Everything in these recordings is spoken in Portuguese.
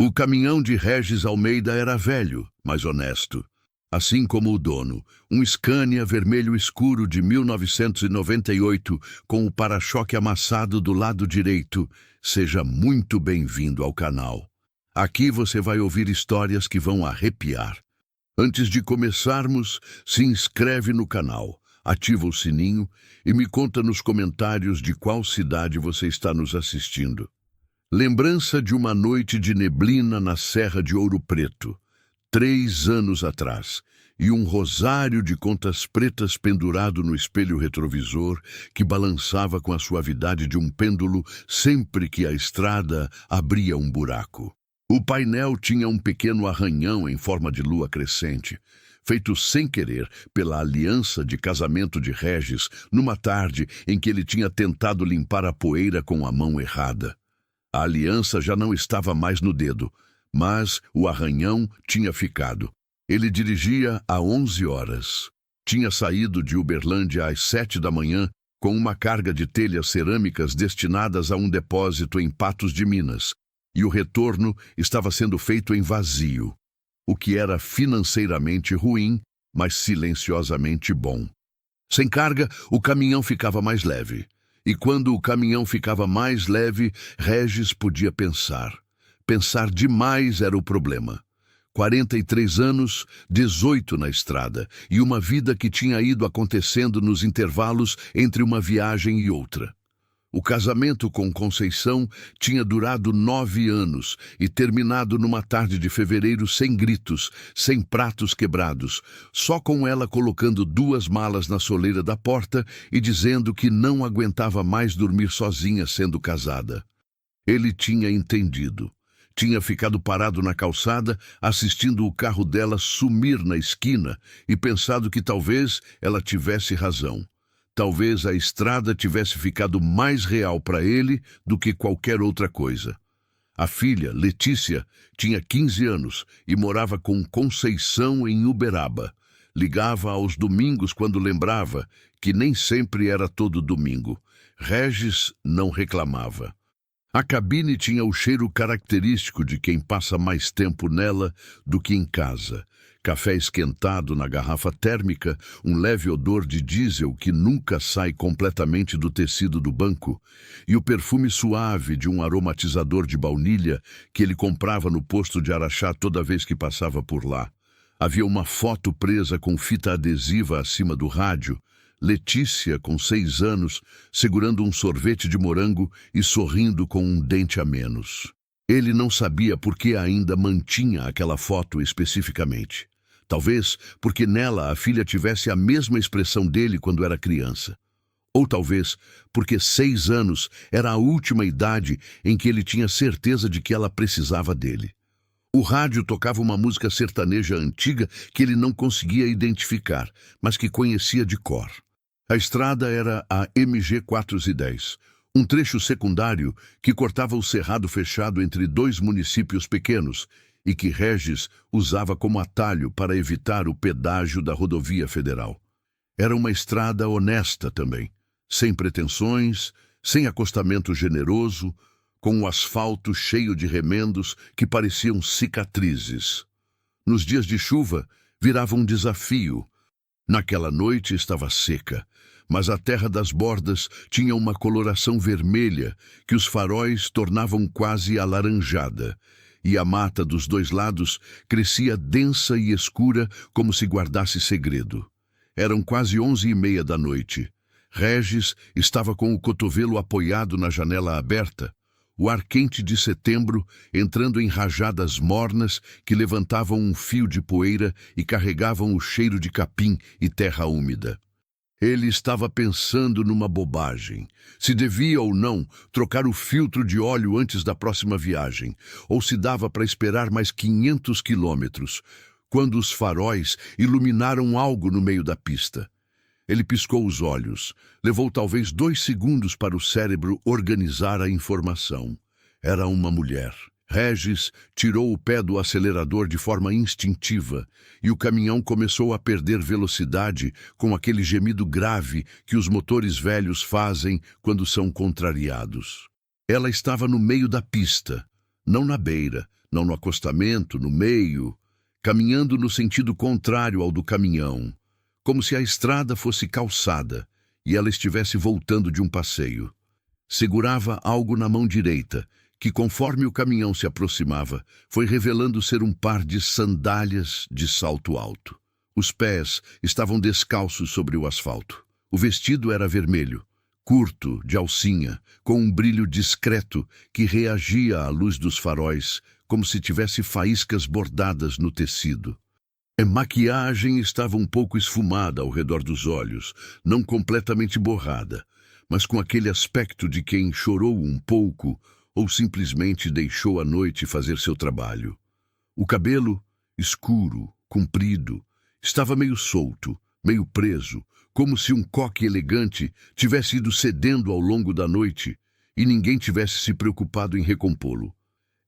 O caminhão de Regis Almeida era velho, mas honesto. Assim como o dono, um Scania vermelho escuro de 1998 com o para-choque amassado do lado direito. Seja muito bem-vindo ao canal. Aqui você vai ouvir histórias que vão arrepiar. Antes de começarmos, se inscreve no canal, ativa o sininho e me conta nos comentários de qual cidade você está nos assistindo. Lembrança de uma noite de neblina na Serra de Ouro Preto, 3 anos atrás, e um rosário de contas pretas pendurado no espelho retrovisor que balançava com a suavidade de um pêndulo sempre que a estrada abria um buraco. O painel tinha um pequeno arranhão em forma de lua crescente, feito sem querer pela aliança de casamento de Regis numa tarde em que ele tinha tentado limpar a poeira com a mão errada. A aliança já não estava mais no dedo, mas o arranhão tinha ficado. Ele dirigia a 11 horas. Tinha saído de Uberlândia às 7 da manhã com uma carga de telhas cerâmicas destinadas a um depósito em Patos de Minas, e o retorno estava sendo feito em vazio, o que era financeiramente ruim, mas silenciosamente bom. Sem carga, o caminhão ficava mais leve. E quando o caminhão ficava mais leve, Regis podia pensar. Pensar demais era o problema. 43 anos, 18 na estrada, e uma vida que tinha ido acontecendo nos intervalos entre uma viagem e outra. O casamento com Conceição tinha durado 9 anos e terminado numa tarde de fevereiro sem gritos, sem pratos quebrados, só com ela colocando 2 malas na soleira da porta e dizendo que não aguentava mais dormir sozinha sendo casada. Ele tinha entendido. Tinha ficado parado na calçada, assistindo o carro dela sumir na esquina e pensado que talvez ela tivesse razão. Talvez a estrada tivesse ficado mais real para ele do que qualquer outra coisa. A filha, Letícia, tinha 15 anos e morava com Conceição em Uberaba. Ligava aos domingos quando lembrava, que nem sempre era todo domingo. Regis não reclamava. A cabine tinha o cheiro característico de quem passa mais tempo nela do que em casa. Café esquentado na garrafa térmica, um leve odor de diesel que nunca sai completamente do tecido do banco, e o perfume suave de um aromatizador de baunilha que ele comprava no posto de Araxá toda vez que passava por lá. Havia uma foto presa com fita adesiva acima do rádio, Letícia, com 6 anos, segurando um sorvete de morango e sorrindo com um dente a menos. Ele não sabia por que ainda mantinha aquela foto especificamente. Talvez porque nela a filha tivesse a mesma expressão dele quando era criança. Ou talvez porque 6 anos era a última idade em que ele tinha certeza de que ela precisava dele. O rádio tocava uma música sertaneja antiga que ele não conseguia identificar, mas que conhecia de cor. A estrada era a MG 410, um trecho secundário que cortava o cerrado fechado entre 2 municípios pequenos e que Regis usava como atalho para evitar o pedágio da rodovia federal. Era uma estrada honesta também, sem pretensões, sem acostamento generoso, com o asfalto cheio de remendos que pareciam cicatrizes. Nos dias de chuva, virava um desafio. Naquela noite estava seca, mas a terra das bordas tinha uma coloração vermelha que os faróis tornavam quase alaranjada, e a mata dos 2 lados crescia densa e escura como se guardasse segredo. Eram quase 11h30 da noite. Regis estava com o cotovelo apoiado na janela aberta, o ar quente de setembro entrando em rajadas mornas que levantavam um fio de poeira e carregavam o cheiro de capim e terra úmida. Ele estava pensando numa bobagem. Se devia ou não trocar o filtro de óleo antes da próxima viagem, ou se dava para esperar mais 500 quilômetros, quando os faróis iluminaram algo no meio da pista. Ele piscou os olhos. Levou talvez 2 segundos para o cérebro organizar a informação. Era uma mulher. Regis tirou o pé do acelerador de forma instintiva e o caminhão começou a perder velocidade com aquele gemido grave que os motores velhos fazem quando são contrariados. Ela estava no meio da pista, não na beira, não no acostamento, no meio, caminhando no sentido contrário ao do caminhão, como se a estrada fosse calçada e ela estivesse voltando de um passeio. Segurava algo na mão direita, que conforme o caminhão se aproximava, foi revelando ser um par de sandálias de salto alto. Os pés estavam descalços sobre o asfalto. O vestido era vermelho, curto, de alcinha, com um brilho discreto que reagia à luz dos faróis, como se tivesse faíscas bordadas no tecido. A maquiagem estava um pouco esfumada ao redor dos olhos, não completamente borrada, mas com aquele aspecto de quem chorou um pouco ou simplesmente deixou a noite fazer seu trabalho. O cabelo, escuro, comprido, estava meio solto, meio preso, como se um coque elegante tivesse ido cedendo ao longo da noite e ninguém tivesse se preocupado em recompô-lo.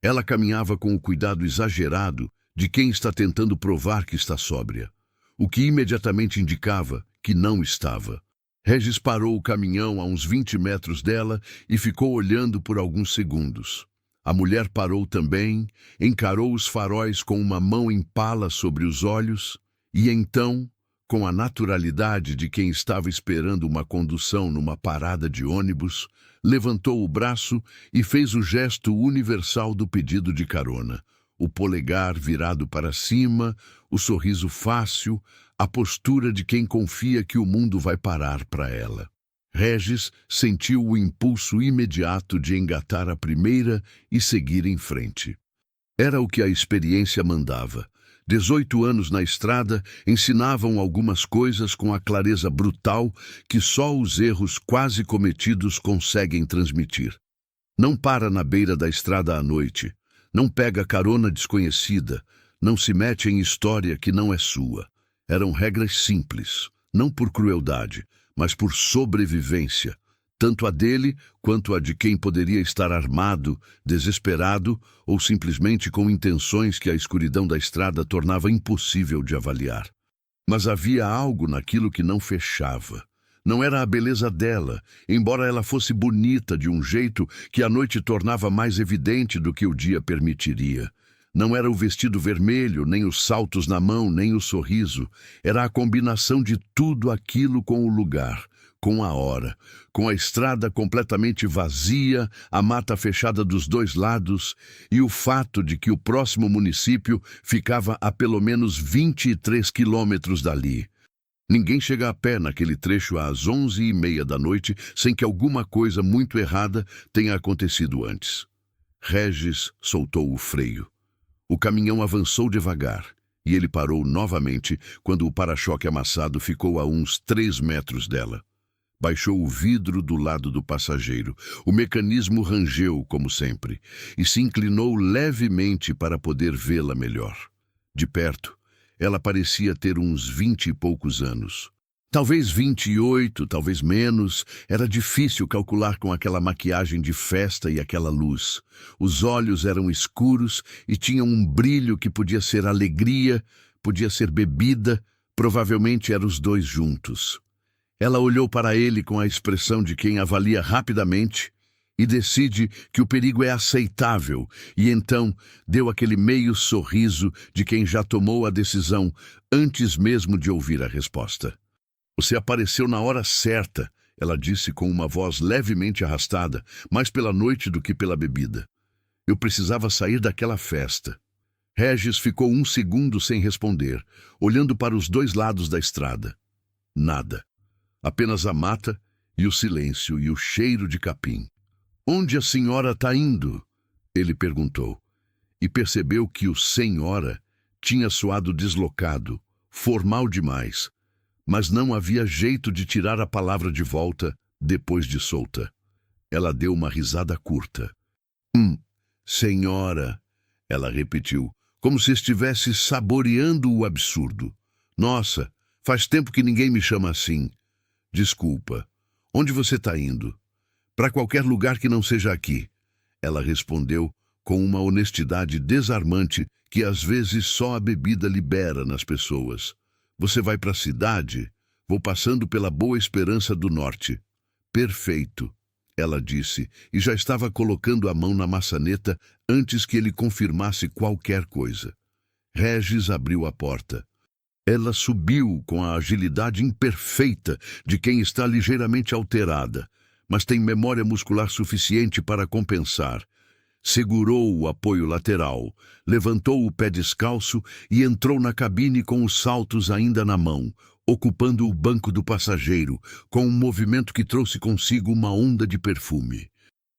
Ela caminhava com o cuidado exagerado de quem está tentando provar que está sóbria, o que imediatamente indicava que não estava. Regis parou o caminhão a uns 20 metros dela e ficou olhando por alguns segundos. A mulher parou também, encarou os faróis com uma mão em pala sobre os olhos e então, com a naturalidade de quem estava esperando uma condução numa parada de ônibus, levantou o braço e fez o gesto universal do pedido de carona. O polegar virado para cima, o sorriso fácil, a postura de quem confia que o mundo vai parar para ela. Regis sentiu o impulso imediato de engatar a primeira e seguir em frente. Era o que a experiência mandava. 18 anos na estrada ensinavam algumas coisas com a clareza brutal que só os erros quase cometidos conseguem transmitir. Não para na beira da estrada à noite. Não pega carona desconhecida, não se mete em história que não é sua. Eram regras simples, não por crueldade, mas por sobrevivência, tanto a dele quanto a de quem poderia estar armado, desesperado ou simplesmente com intenções que a escuridão da estrada tornava impossível de avaliar. Mas havia algo naquilo que não fechava. Não era a beleza dela, embora ela fosse bonita de um jeito que a noite tornava mais evidente do que o dia permitiria. Não era o vestido vermelho, nem os saltos na mão, nem o sorriso. Era a combinação de tudo aquilo com o lugar, com a hora, com a estrada completamente vazia, a mata fechada dos dois lados e o fato de que o próximo município ficava a pelo menos 23 quilômetros dali. Ninguém chega a pé naquele trecho às 11h30 da noite sem que alguma coisa muito errada tenha acontecido antes. Regis soltou o freio. O caminhão avançou devagar e ele parou novamente quando o para-choque amassado ficou a uns 3 metros dela. Baixou o vidro do lado do passageiro. O mecanismo rangeu, como sempre, e se inclinou levemente para poder vê-la melhor. De perto, ela parecia ter uns 20 e poucos anos. Talvez 28, talvez menos. Era difícil calcular com aquela maquiagem de festa e aquela luz. Os olhos eram escuros e tinham um brilho que podia ser alegria, podia ser bebida, provavelmente eram os dois juntos. Ela olhou para ele com a expressão de quem avalia rapidamente e decide que o perigo é aceitável, e então deu aquele meio sorriso de quem já tomou a decisão antes mesmo de ouvir a resposta. Você apareceu na hora certa, ela disse com uma voz levemente arrastada, mais pela noite do que pela bebida. Eu precisava sair daquela festa. Regis ficou 1 segundo sem responder, olhando para os dois lados da estrada. Nada. Apenas a mata e o silêncio e o cheiro de capim. Onde a senhora está indo? Ele perguntou, e percebeu que o senhora tinha soado deslocado, formal demais, mas não havia jeito de tirar a palavra de volta depois de solta. Ela deu uma risada curta. Senhora, ela repetiu, como se estivesse saboreando o absurdo. Nossa, faz tempo que ninguém me chama assim. Desculpa, onde você está indo? Para qualquer lugar que não seja aqui. Ela respondeu com uma honestidade desarmante que às vezes só a bebida libera nas pessoas. Você vai para a cidade? Vou passando pela Boa Esperança do Norte. Perfeito. ela disse, e já estava colocando a mão na maçaneta antes que ele confirmasse qualquer coisa. Regis abriu a porta. Ela subiu com a agilidade imperfeita de quem está ligeiramente alterada, mas tem memória muscular suficiente para compensar. Segurou o apoio lateral, levantou o pé descalço e entrou na cabine com os saltos ainda na mão, ocupando o banco do passageiro, com um movimento que trouxe consigo uma onda de perfume.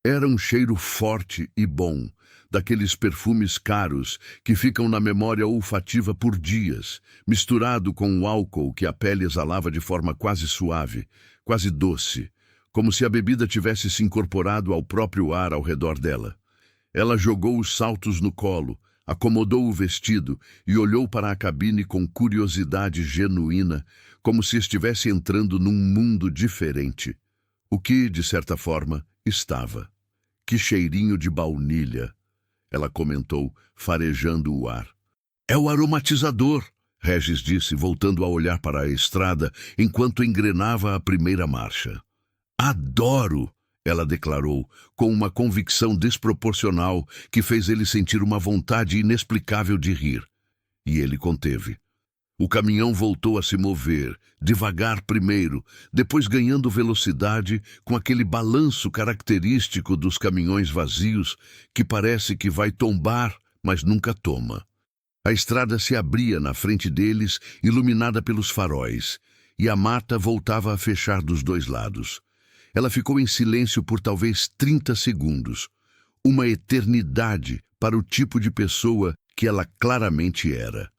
Era um cheiro forte e bom, daqueles perfumes caros que ficam na memória olfativa por dias, misturado com o álcool que a pele exalava de forma quase suave, quase doce, como se a bebida tivesse se incorporado ao próprio ar ao redor dela. Ela jogou os saltos no colo, acomodou o vestido e olhou para a cabine com curiosidade genuína, como se estivesse entrando num mundo diferente. O que, de certa forma, estava. Que cheirinho de baunilha, ela comentou, farejando o ar. É o aromatizador, Regis disse, voltando a olhar para a estrada enquanto engrenava a primeira marcha. Adoro! Ela declarou, com uma convicção desproporcional que fez ele sentir uma vontade inexplicável de rir. E ele conteve. O caminhão voltou a se mover, devagar primeiro, depois ganhando velocidade com aquele balanço característico dos caminhões vazios que parece que vai tombar, mas nunca toma. A estrada se abria na frente deles, iluminada pelos faróis, e a mata voltava a fechar dos dois lados. Ela ficou em silêncio por talvez 30 segundos, uma eternidade para o tipo de pessoa que ela claramente era.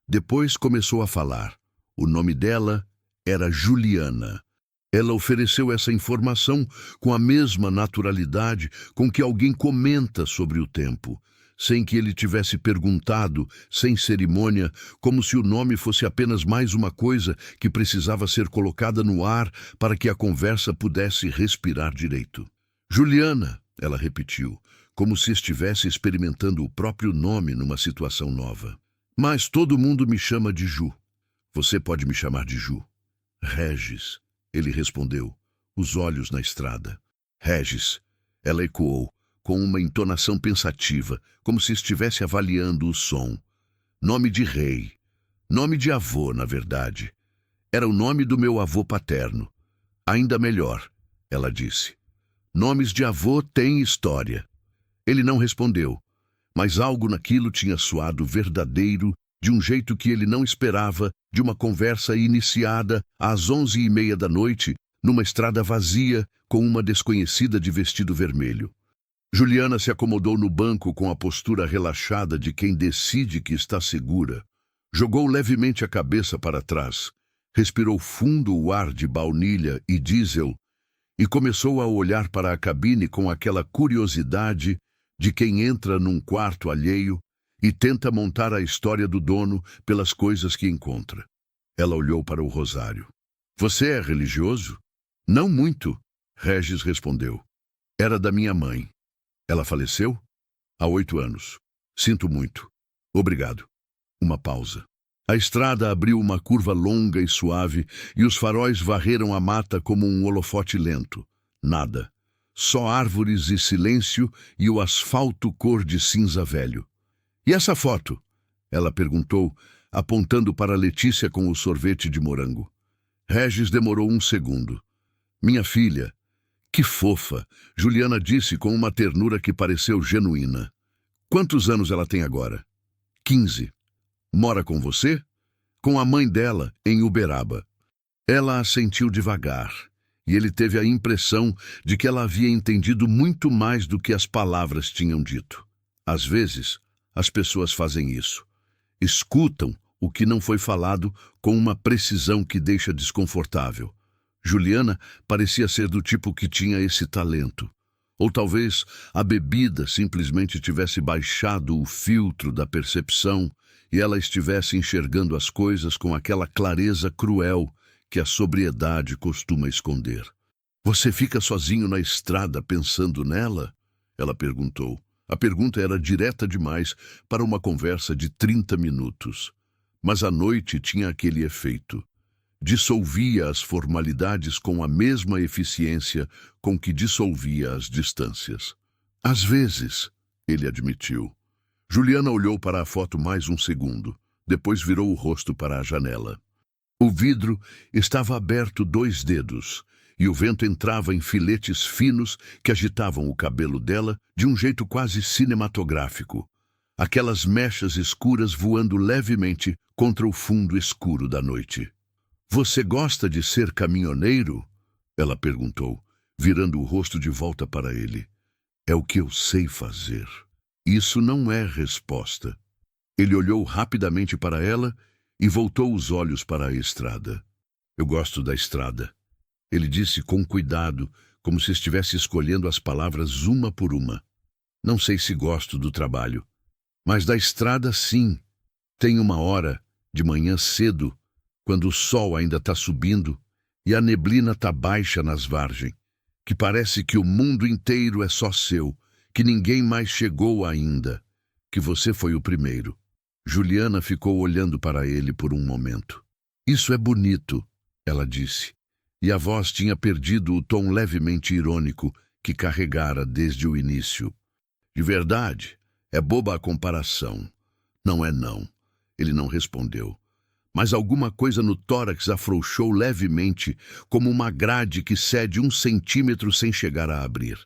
Depois começou a falar. O nome dela era Juliana. Ela ofereceu essa informação com a mesma naturalidade com que alguém comenta sobre o tempo, sem que ele tivesse perguntado, sem cerimônia, como se o nome fosse apenas mais uma coisa que precisava ser colocada no ar para que a conversa pudesse respirar direito. Juliana, ela repetiu, como se estivesse experimentando o próprio nome numa situação nova. Mas todo mundo me chama de Ju. Você pode me chamar de Ju. Regis, ele respondeu, os olhos na estrada. Regis, ela ecoou, com uma entonação pensativa, como se estivesse avaliando o som. Nome de rei. Nome de avô, na verdade. Era o nome do meu avô paterno. Ainda melhor, ela disse. Nomes de avô têm história. Ele não respondeu, mas algo naquilo tinha soado verdadeiro, de um jeito que ele não esperava, de uma conversa iniciada às 11h30 da noite, numa estrada vazia, com uma desconhecida de vestido vermelho. Juliana se acomodou no banco com a postura relaxada de quem decide que está segura. Jogou levemente a cabeça para trás, respirou fundo o ar de baunilha e diesel e começou a olhar para a cabine com aquela curiosidade de quem entra num quarto alheio e tenta montar a história do dono pelas coisas que encontra. Ela olhou para o rosário. Você é religioso? Não muito, Regis respondeu. Era da minha mãe. Ela faleceu? Há 8 anos. Sinto muito. Obrigado. Uma pausa. A estrada abriu uma curva longa e suave e os faróis varreram a mata como um holofote lento. Nada. Só árvores e silêncio e o asfalto cor de cinza velho. E essa foto? Ela perguntou, apontando para Letícia com o sorvete de morango. Regis demorou um segundo. Minha filha. Que fofa, Juliana disse com uma ternura que pareceu genuína. Quantos anos ela tem agora? 15. Mora com você? Com a mãe dela, em Uberaba. Ela assentiu devagar, e ele teve a impressão de que ela havia entendido muito mais do que as palavras tinham dito. Às vezes, as pessoas fazem isso. Escutam o que não foi falado com uma precisão que deixa desconfortável. Juliana parecia ser do tipo que tinha esse talento. Ou talvez a bebida simplesmente tivesse baixado o filtro da percepção e ela estivesse enxergando as coisas com aquela clareza cruel que a sobriedade costuma esconder. Você fica sozinho na estrada pensando nela? Ela perguntou. A pergunta era direta demais para uma conversa de 30 minutos. Mas a noite tinha aquele efeito. dissolvia as formalidades com a mesma eficiência com que dissolvia as distâncias. Às vezes, ele admitiu. Juliana olhou para a foto mais um segundo, depois virou o rosto para a janela. O vidro estava aberto 2 dedos, e o vento entrava em filetes finos que agitavam o cabelo dela de um jeito quase cinematográfico. Aquelas mechas escuras voando levemente contra o fundo escuro da noite. "Você gosta de ser caminhoneiro?" ela perguntou, virando o rosto de volta para ele. "É o que eu sei fazer." Isso não é resposta. Ele olhou rapidamente para ela e voltou os olhos para a estrada. "Eu gosto da estrada," ele disse com cuidado, como se estivesse escolhendo as palavras uma por uma. "Não sei se gosto do trabalho, mas da estrada sim. Tem uma hora, de manhã cedo, quando o sol ainda está subindo e a neblina está baixa nas vargens, que parece que o mundo inteiro é só seu, que ninguém mais chegou ainda, que você foi o primeiro." Juliana ficou olhando para ele por um momento. "Isso é bonito," ela disse, e a voz tinha perdido o tom levemente irônico que carregara desde o início. "De verdade, é boba a comparação." "Não é não," ele não respondeu. Mas alguma coisa no tórax afrouxou levemente, como uma grade que cede 1 centímetro sem chegar a abrir.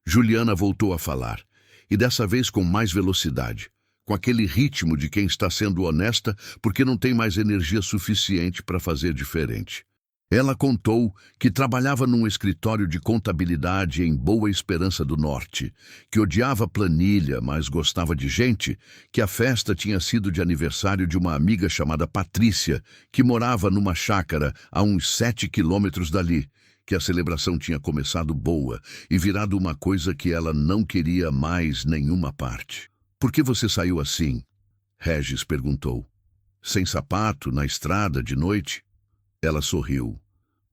Juliana voltou a falar, e dessa vez com mais velocidade, com aquele ritmo de quem está sendo honesta porque não tem mais energia suficiente para fazer diferente. Ela contou que trabalhava num escritório de contabilidade em Boa Esperança do Norte, que odiava planilha, mas gostava de gente, que a festa tinha sido de aniversário de uma amiga chamada Patrícia, que morava numa chácara a uns 7 quilômetros dali, que a celebração tinha começado boa e virado uma coisa que ela não queria mais nenhuma parte. "Por que você saiu assim?" Regis perguntou. "Sem sapato, na estrada, de noite?" Ela sorriu,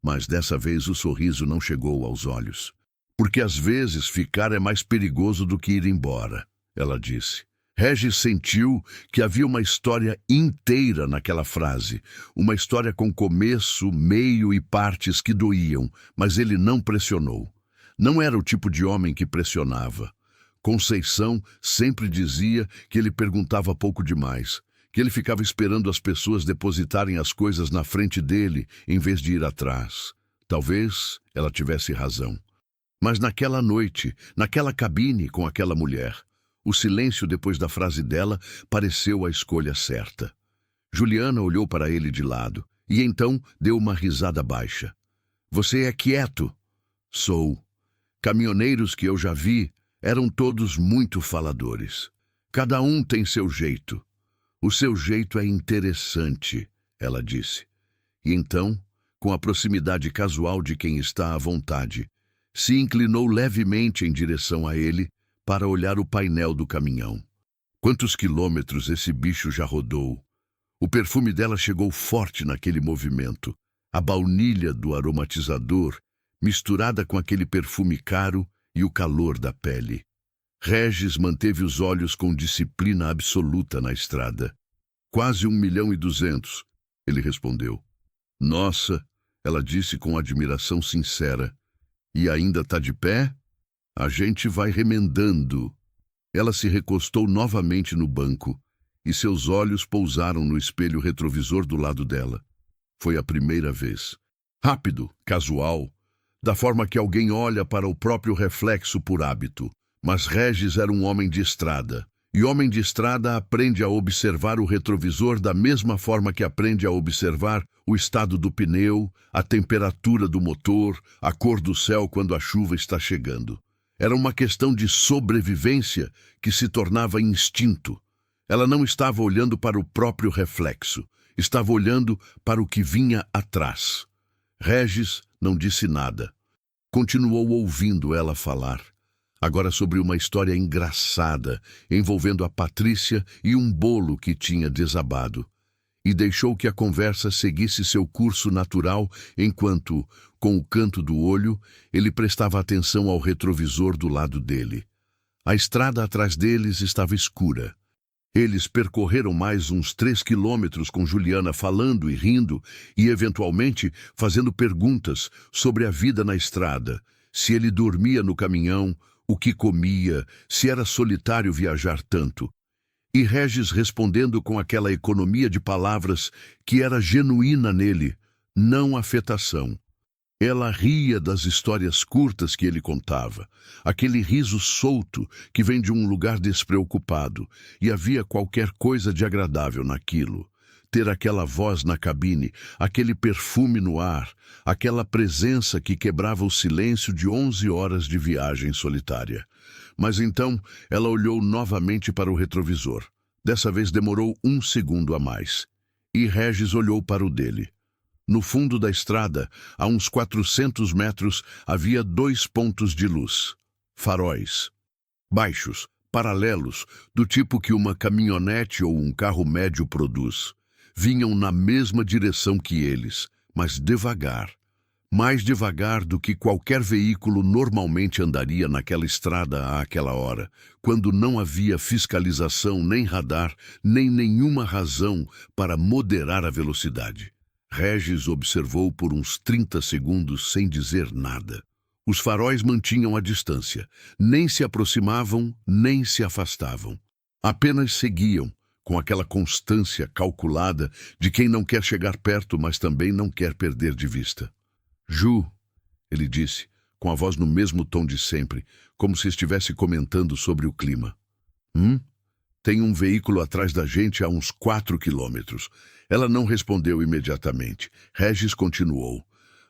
mas dessa vez o sorriso não chegou aos olhos. "Porque às vezes ficar é mais perigoso do que ir embora," ela disse. Regis sentiu que havia uma história inteira naquela frase, uma história com começo, meio e partes que doíam, mas ele não pressionou. Não era o tipo de homem que pressionava. Conceição sempre dizia que ele perguntava pouco demais, que ele ficava esperando as pessoas depositarem as coisas na frente dele em vez de ir atrás. Talvez ela tivesse razão. Mas naquela noite, naquela cabine com aquela mulher, o silêncio depois da frase dela pareceu a escolha certa. Juliana olhou para ele de lado e então deu uma risada baixa. "Você é quieto?" "Sou. Caminhoneiros que eu já vi eram todos muito faladores. Cada um tem seu jeito. O seu jeito é interessante," ela disse. E então, com a proximidade casual de quem está à vontade, se inclinou levemente em direção a ele para olhar o painel do caminhão. Quantos quilômetros esse bicho já rodou? O perfume dela chegou forte naquele movimento, a baunilha do aromatizador, misturada com aquele perfume caro e o calor da pele. Regis manteve os olhos com disciplina absoluta na estrada. "Quase 1.200.000, ele respondeu. "Nossa," ela disse com admiração sincera. "E ainda está de pé? A gente vai remendando." Ela se recostou novamente no banco e seus olhos pousaram no espelho retrovisor do lado dela. Foi a primeira vez. Rápido, casual, da forma que alguém olha para o próprio reflexo por hábito. Mas Regis era um homem de estrada. E homem de estrada aprende a observar o retrovisor da mesma forma que aprende a observar o estado do pneu, a temperatura do motor, a cor do céu quando a chuva está chegando. Era uma questão de sobrevivência que se tornava instinto. Ela não estava olhando para o próprio reflexo, estava olhando para o que vinha atrás. Regis não disse nada. Continuou ouvindo ela falar. Agora sobre uma história engraçada, envolvendo a Patrícia e um bolo que tinha desabado. E deixou que a conversa seguisse seu curso natural enquanto, com o canto do olho, ele prestava atenção ao retrovisor do lado dele. A estrada atrás deles estava escura. Eles percorreram mais uns 3 quilômetros com Juliana falando e rindo e, eventualmente, fazendo perguntas sobre a vida na estrada, se ele dormia no caminhão, o que comia, se era solitário viajar tanto. E Regis respondendo com aquela economia de palavras que era genuína nele, não afetação. Ela ria das histórias curtas que ele contava, aquele riso solto que vem de um lugar despreocupado, e havia qualquer coisa de agradável naquilo. Ter aquela voz na cabine, aquele perfume no ar, aquela presença que quebrava o silêncio de 11 horas de viagem solitária. Mas então ela olhou novamente para o retrovisor. Dessa vez demorou 1 segundo a mais. E Regis olhou para o dele. No fundo da estrada, a uns 400 metros, havia 2 pontos de luz. Faróis. Baixos, paralelos, do tipo que uma caminhonete ou um carro médio produz. Vinham na mesma direção que eles, mas devagar. Mais devagar do que qualquer veículo normalmente andaria naquela estrada àquela hora, quando não havia fiscalização, nem radar, nem nenhuma razão para moderar a velocidade. Regis observou por uns 30 segundos sem dizer nada. Os faróis mantinham a distância, nem se aproximavam, nem se afastavam. Apenas seguiam, com aquela constância calculada de quem não quer chegar perto, mas também não quer perder de vista. Ju, ele disse, com a voz no mesmo tom de sempre, como se estivesse comentando sobre o clima. Tem um veículo atrás da gente a uns 4 quilômetros. Ela não respondeu imediatamente. Regis continuou.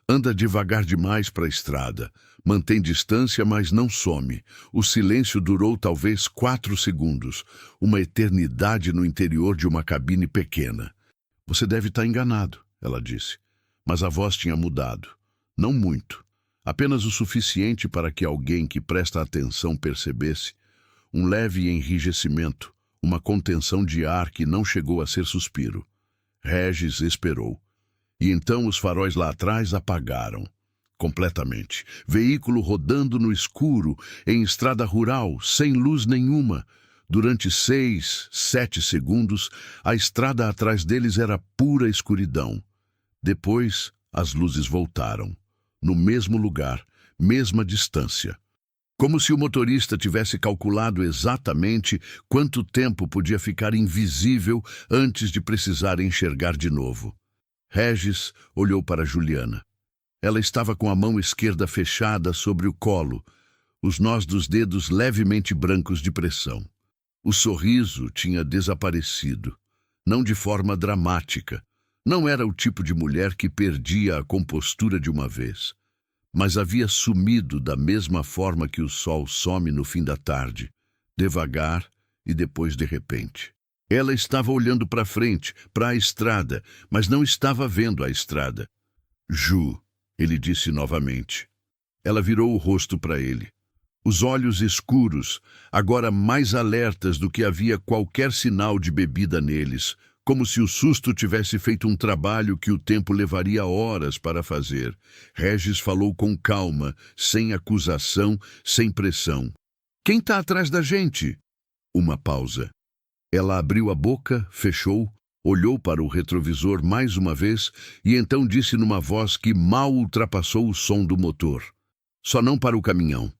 Anda devagar demais para a estrada. Mantém distância, mas não some. O silêncio durou talvez 4 segundos. Uma eternidade no interior de uma cabine pequena. Você deve estar enganado, ela disse. Mas a voz tinha mudado. Não muito. Apenas o suficiente para que alguém que presta atenção percebesse. Um leve enrijecimento. Uma contenção de ar que não chegou a ser suspiro. Regis esperou. E então os faróis lá atrás apagaram. Completamente. Veículo rodando no escuro, em estrada rural, sem luz nenhuma. Durante 6, 7 segundos, a estrada atrás deles era pura escuridão. Depois, as luzes voltaram. No mesmo lugar, mesma distância. Como se o motorista tivesse calculado exatamente quanto tempo podia ficar invisível antes de precisar enxergar de novo. Regis olhou para Juliana. Ela estava com a mão esquerda fechada sobre o colo, os nós dos dedos levemente brancos de pressão. O sorriso tinha desaparecido, não de forma dramática. Não era o tipo de mulher que perdia a compostura de uma vez. Mas havia sumido da mesma forma que o sol some no fim da tarde, devagar e depois de repente. Ela estava olhando para frente, para a estrada, mas não estava vendo a estrada. Ju, ele disse novamente. Ela virou o rosto para ele. Os olhos escuros, agora mais alertas do que havia qualquer sinal de bebida neles, como se o susto tivesse feito um trabalho que o tempo levaria horas para fazer. Regis falou com calma, sem acusação, sem pressão. Quem está atrás da gente? Uma pausa. Ela abriu a boca, fechou, olhou para o retrovisor mais uma vez e então disse numa voz que mal ultrapassou o som do motor. Só não para o caminhão.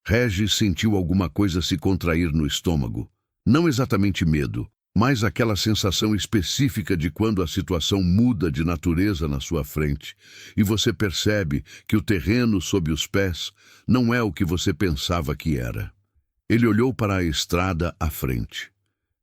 Regis sentiu alguma coisa se contrair no estômago. Não exatamente medo, mas aquela sensação específica de quando a situação muda de natureza na sua frente e você percebe que o terreno sob os pés não é o que você pensava que era. Ele olhou para a estrada à frente.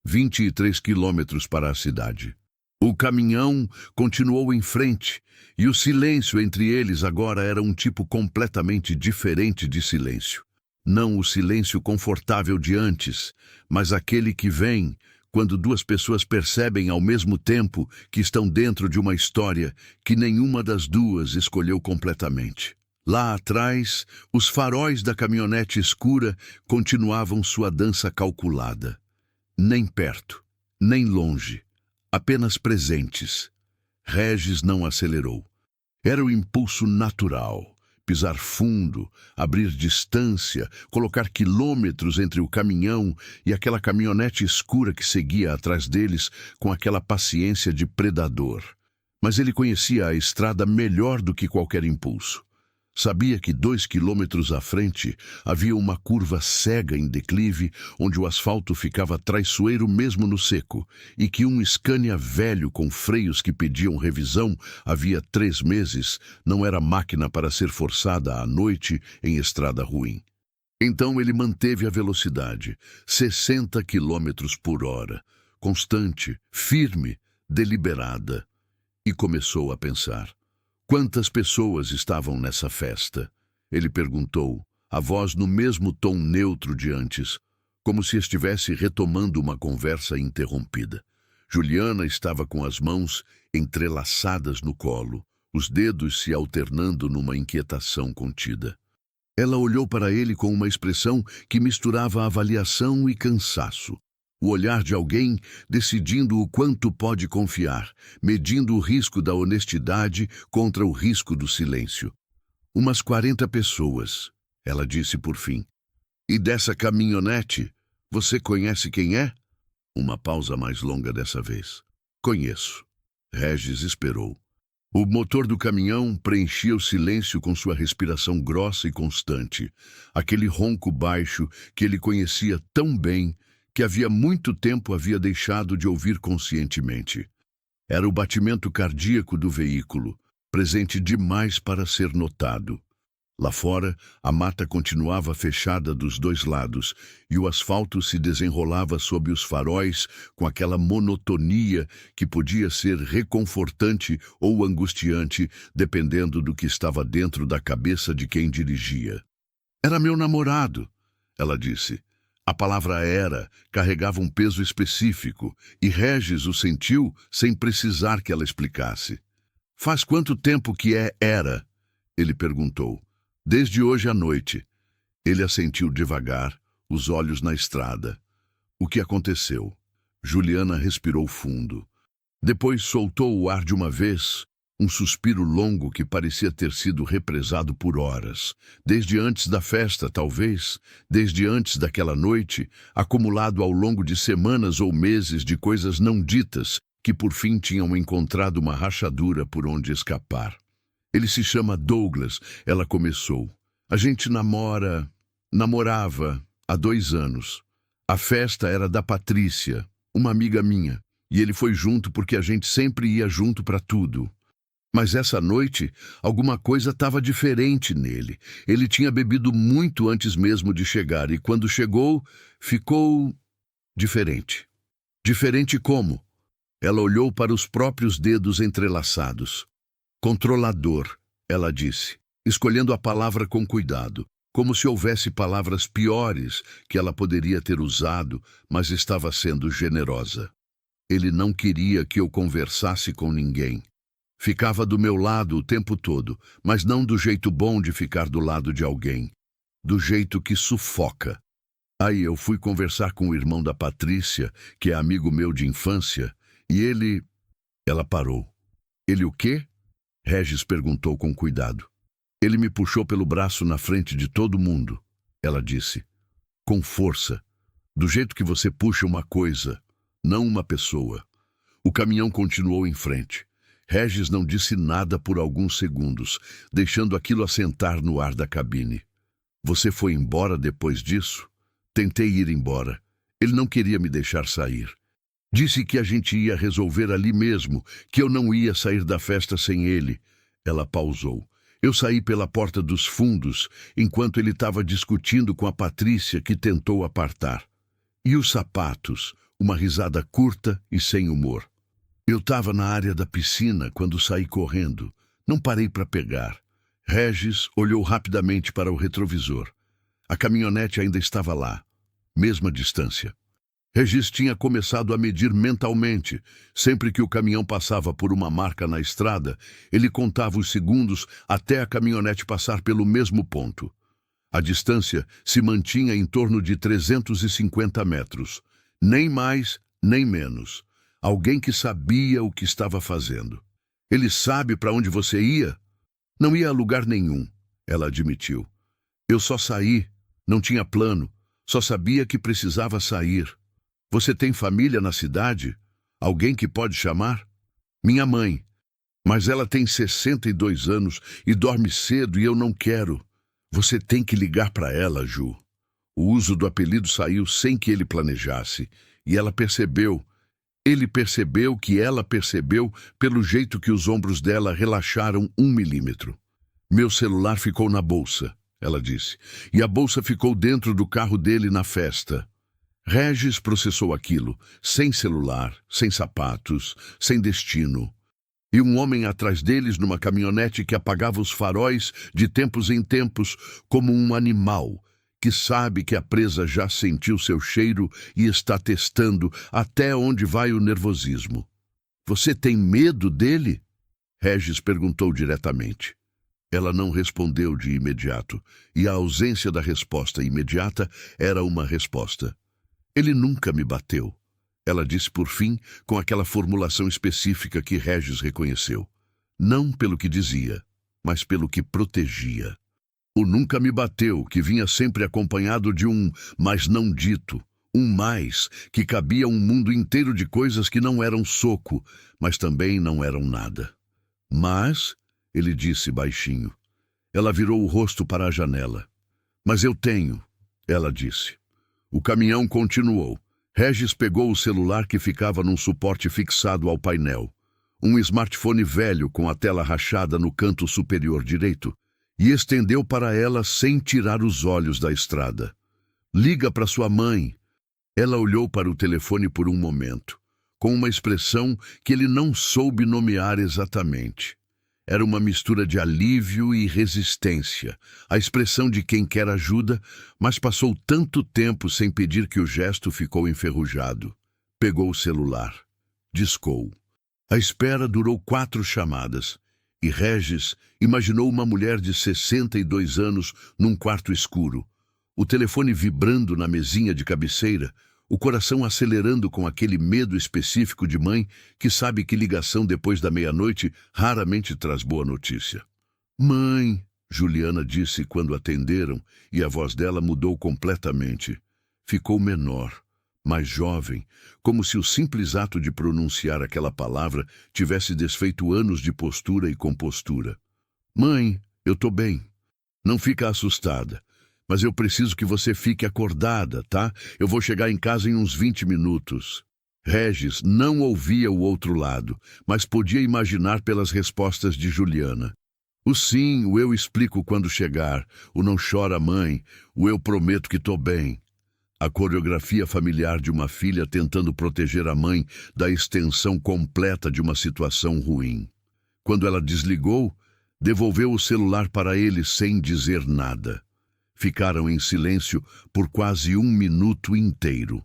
23 quilômetros para a cidade. O caminhão continuou em frente e o silêncio entre eles agora era um tipo completamente diferente de silêncio. Não o silêncio confortável de antes, mas aquele que vem quando duas pessoas percebem ao mesmo tempo que estão dentro de uma história que nenhuma das duas escolheu completamente. Lá atrás, os faróis da caminhonete escura continuavam sua dança calculada. Nem perto, nem longe, apenas presentes. Regis não acelerou. Era o impulso natural, pisar fundo, abrir distância, colocar quilômetros entre o caminhão e aquela caminhonete escura que seguia atrás deles com aquela paciência de predador. Mas ele conhecia a estrada melhor do que qualquer impulso. Sabia que 2 quilômetros à frente havia uma curva cega em declive, onde o asfalto ficava traiçoeiro mesmo no seco, e que um Scania velho com freios que pediam revisão havia 3 meses não era máquina para ser forçada à noite em estrada ruim. Então ele manteve a velocidade, 60 quilômetros por hora, constante, firme, deliberada, e começou a pensar. Quantas pessoas estavam nessa festa? Ele perguntou, a voz no mesmo tom neutro de antes, como se estivesse retomando uma conversa interrompida. Juliana estava com as mãos entrelaçadas no colo, os dedos se alternando numa inquietação contida. Ela olhou para ele com uma expressão que misturava avaliação e cansaço. O olhar de alguém decidindo o quanto pode confiar, medindo o risco da honestidade contra o risco do silêncio. Umas 40 pessoas, ela disse por fim. E dessa caminhonete, você conhece quem é? Uma pausa mais longa dessa vez. Conheço. Regis esperou. O motor do caminhão preenchia o silêncio com sua respiração grossa e constante, aquele ronco baixo que ele conhecia tão bem que havia muito tempo havia deixado de ouvir conscientemente. Era o batimento cardíaco do veículo, presente demais para ser notado. Lá fora, a mata continuava fechada dos 2 lados e o asfalto se desenrolava sob os faróis com aquela monotonia que podia ser reconfortante ou angustiante, dependendo do que estava dentro da cabeça de quem dirigia. Era meu namorado, ela disse. A palavra era carregava um peso específico e Regis o sentiu sem precisar que ela explicasse. Faz quanto tempo que era? Ele perguntou. Desde hoje à noite. Ele assentiu devagar, os olhos na estrada. O que aconteceu? Juliana respirou fundo. Depois soltou o ar de uma vez, um suspiro longo que parecia ter sido represado por horas. Desde antes da festa, talvez, desde antes daquela noite, acumulado ao longo de semanas ou meses de coisas não ditas, que por fim tinham encontrado uma rachadura por onde escapar. Ele se chama Douglas, ela começou. A gente namorava há 2 anos. A festa era da Patrícia, uma amiga minha, e ele foi junto porque a gente sempre ia junto para tudo. Mas essa noite, alguma coisa estava diferente nele. Ele tinha bebido muito antes mesmo de chegar e quando chegou, ficou diferente. Diferente como? Ela olhou para os próprios dedos entrelaçados. Controlador, ela disse, escolhendo a palavra com cuidado, como se houvesse palavras piores que ela poderia ter usado, mas estava sendo generosa. Ele não queria que eu conversasse com ninguém. Ficava do meu lado o tempo todo, mas não do jeito bom de ficar do lado de alguém. Do jeito que sufoca. Aí eu fui conversar com o irmão da Patrícia, que é amigo meu de infância, e ele... Ela parou. Ele o quê? Regis perguntou com cuidado. Ele me puxou pelo braço na frente de todo mundo, ela disse. Com força. Do jeito que você puxa uma coisa, não uma pessoa. O caminhão continuou em frente. Regis não disse nada por alguns segundos, deixando aquilo assentar no ar da cabine. Você foi embora depois disso? Tentei ir embora. Ele não queria me deixar sair. Disse que a gente ia resolver ali mesmo, que eu não ia sair da festa sem ele. Ela pausou. Eu saí pela porta dos fundos, enquanto ele estava discutindo com a Patrícia, que tentou apartar. E os sapatos? Uma risada curta e sem humor. Eu estava na área da piscina quando saí correndo. Não parei para pegar. Regis olhou rapidamente para o retrovisor. A caminhonete ainda estava lá. Mesma distância. Regis tinha começado a medir mentalmente. Sempre que o caminhão passava por uma marca na estrada, ele contava os segundos até a caminhonete passar pelo mesmo ponto. A distância se mantinha em torno de 350 metros. Nem mais, nem menos. Alguém que sabia o que estava fazendo. Ele sabe para onde você ia? Não ia a lugar nenhum. ela admitiu. Eu só saí, não tinha plano, só sabia que precisava sair. Você tem família na cidade? Alguém que pode chamar? Minha mãe. Mas ela tem 62 anos e dorme cedo e eu não quero. Você tem que ligar para ela, Ju. O uso do apelido saiu sem que ele planejasse, e ela percebeu. Ele percebeu que ela percebeu pelo jeito que os ombros dela relaxaram 1 milímetro. Meu celular ficou na bolsa, ela disse, e a bolsa ficou dentro do carro dele na festa. Regis processou aquilo, sem celular, sem sapatos, sem destino. E um homem atrás deles numa caminhonete que apagava os faróis de tempos em tempos como um animal que sabe que a presa já sentiu seu cheiro e está testando até onde vai o nervosismo. Você tem medo dele? Regis perguntou diretamente. Ela não respondeu de imediato, e a ausência da resposta imediata era uma resposta. Ele nunca me bateu. Ela disse por fim, com aquela formulação específica que Regis reconheceu. Não pelo que dizia, mas pelo que protegia. O nunca me bateu, que vinha sempre acompanhado de um mas não dito, um mais, que cabia um mundo inteiro de coisas que não eram soco, mas também não eram nada. Mas, ele disse baixinho. Ela virou o rosto para a janela. Mas eu tenho, ela disse. O caminhão continuou. Regis pegou o celular que ficava num suporte fixado ao painel. Um smartphone velho com a tela rachada no canto superior direito, e estendeu para ela sem tirar os olhos da estrada. Liga para sua mãe. Ela olhou para o telefone por um momento, com uma expressão que ele não soube nomear exatamente. Era uma mistura de alívio e resistência, a expressão de quem quer ajuda, mas passou tanto tempo sem pedir que o gesto ficou enferrujado. Pegou o celular. Discou. A espera durou 4 chamadas, e Regis imaginou uma mulher de 62 anos num quarto escuro, o telefone vibrando na mesinha de cabeceira, o coração acelerando com aquele medo específico de mãe que sabe que ligação depois da meia-noite raramente traz boa notícia. Mãe, Juliana disse quando atenderam, e a voz dela mudou completamente. Ficou menor, mais jovem, como se o simples ato de pronunciar aquela palavra tivesse desfeito anos de postura e compostura. Mãe, eu tô bem. Não fica assustada. Mas eu preciso que você fique acordada, tá? Eu vou chegar em casa em uns 20 minutos. Regis não ouvia o outro lado, mas podia imaginar pelas respostas de Juliana. O sim, o eu explico quando chegar, o não chora mãe, o eu prometo que tô bem. A coreografia familiar de uma filha tentando proteger a mãe da extensão completa de uma situação ruim. Quando ela desligou, devolveu o celular para ele sem dizer nada. Ficaram em silêncio por quase 1 minuto inteiro.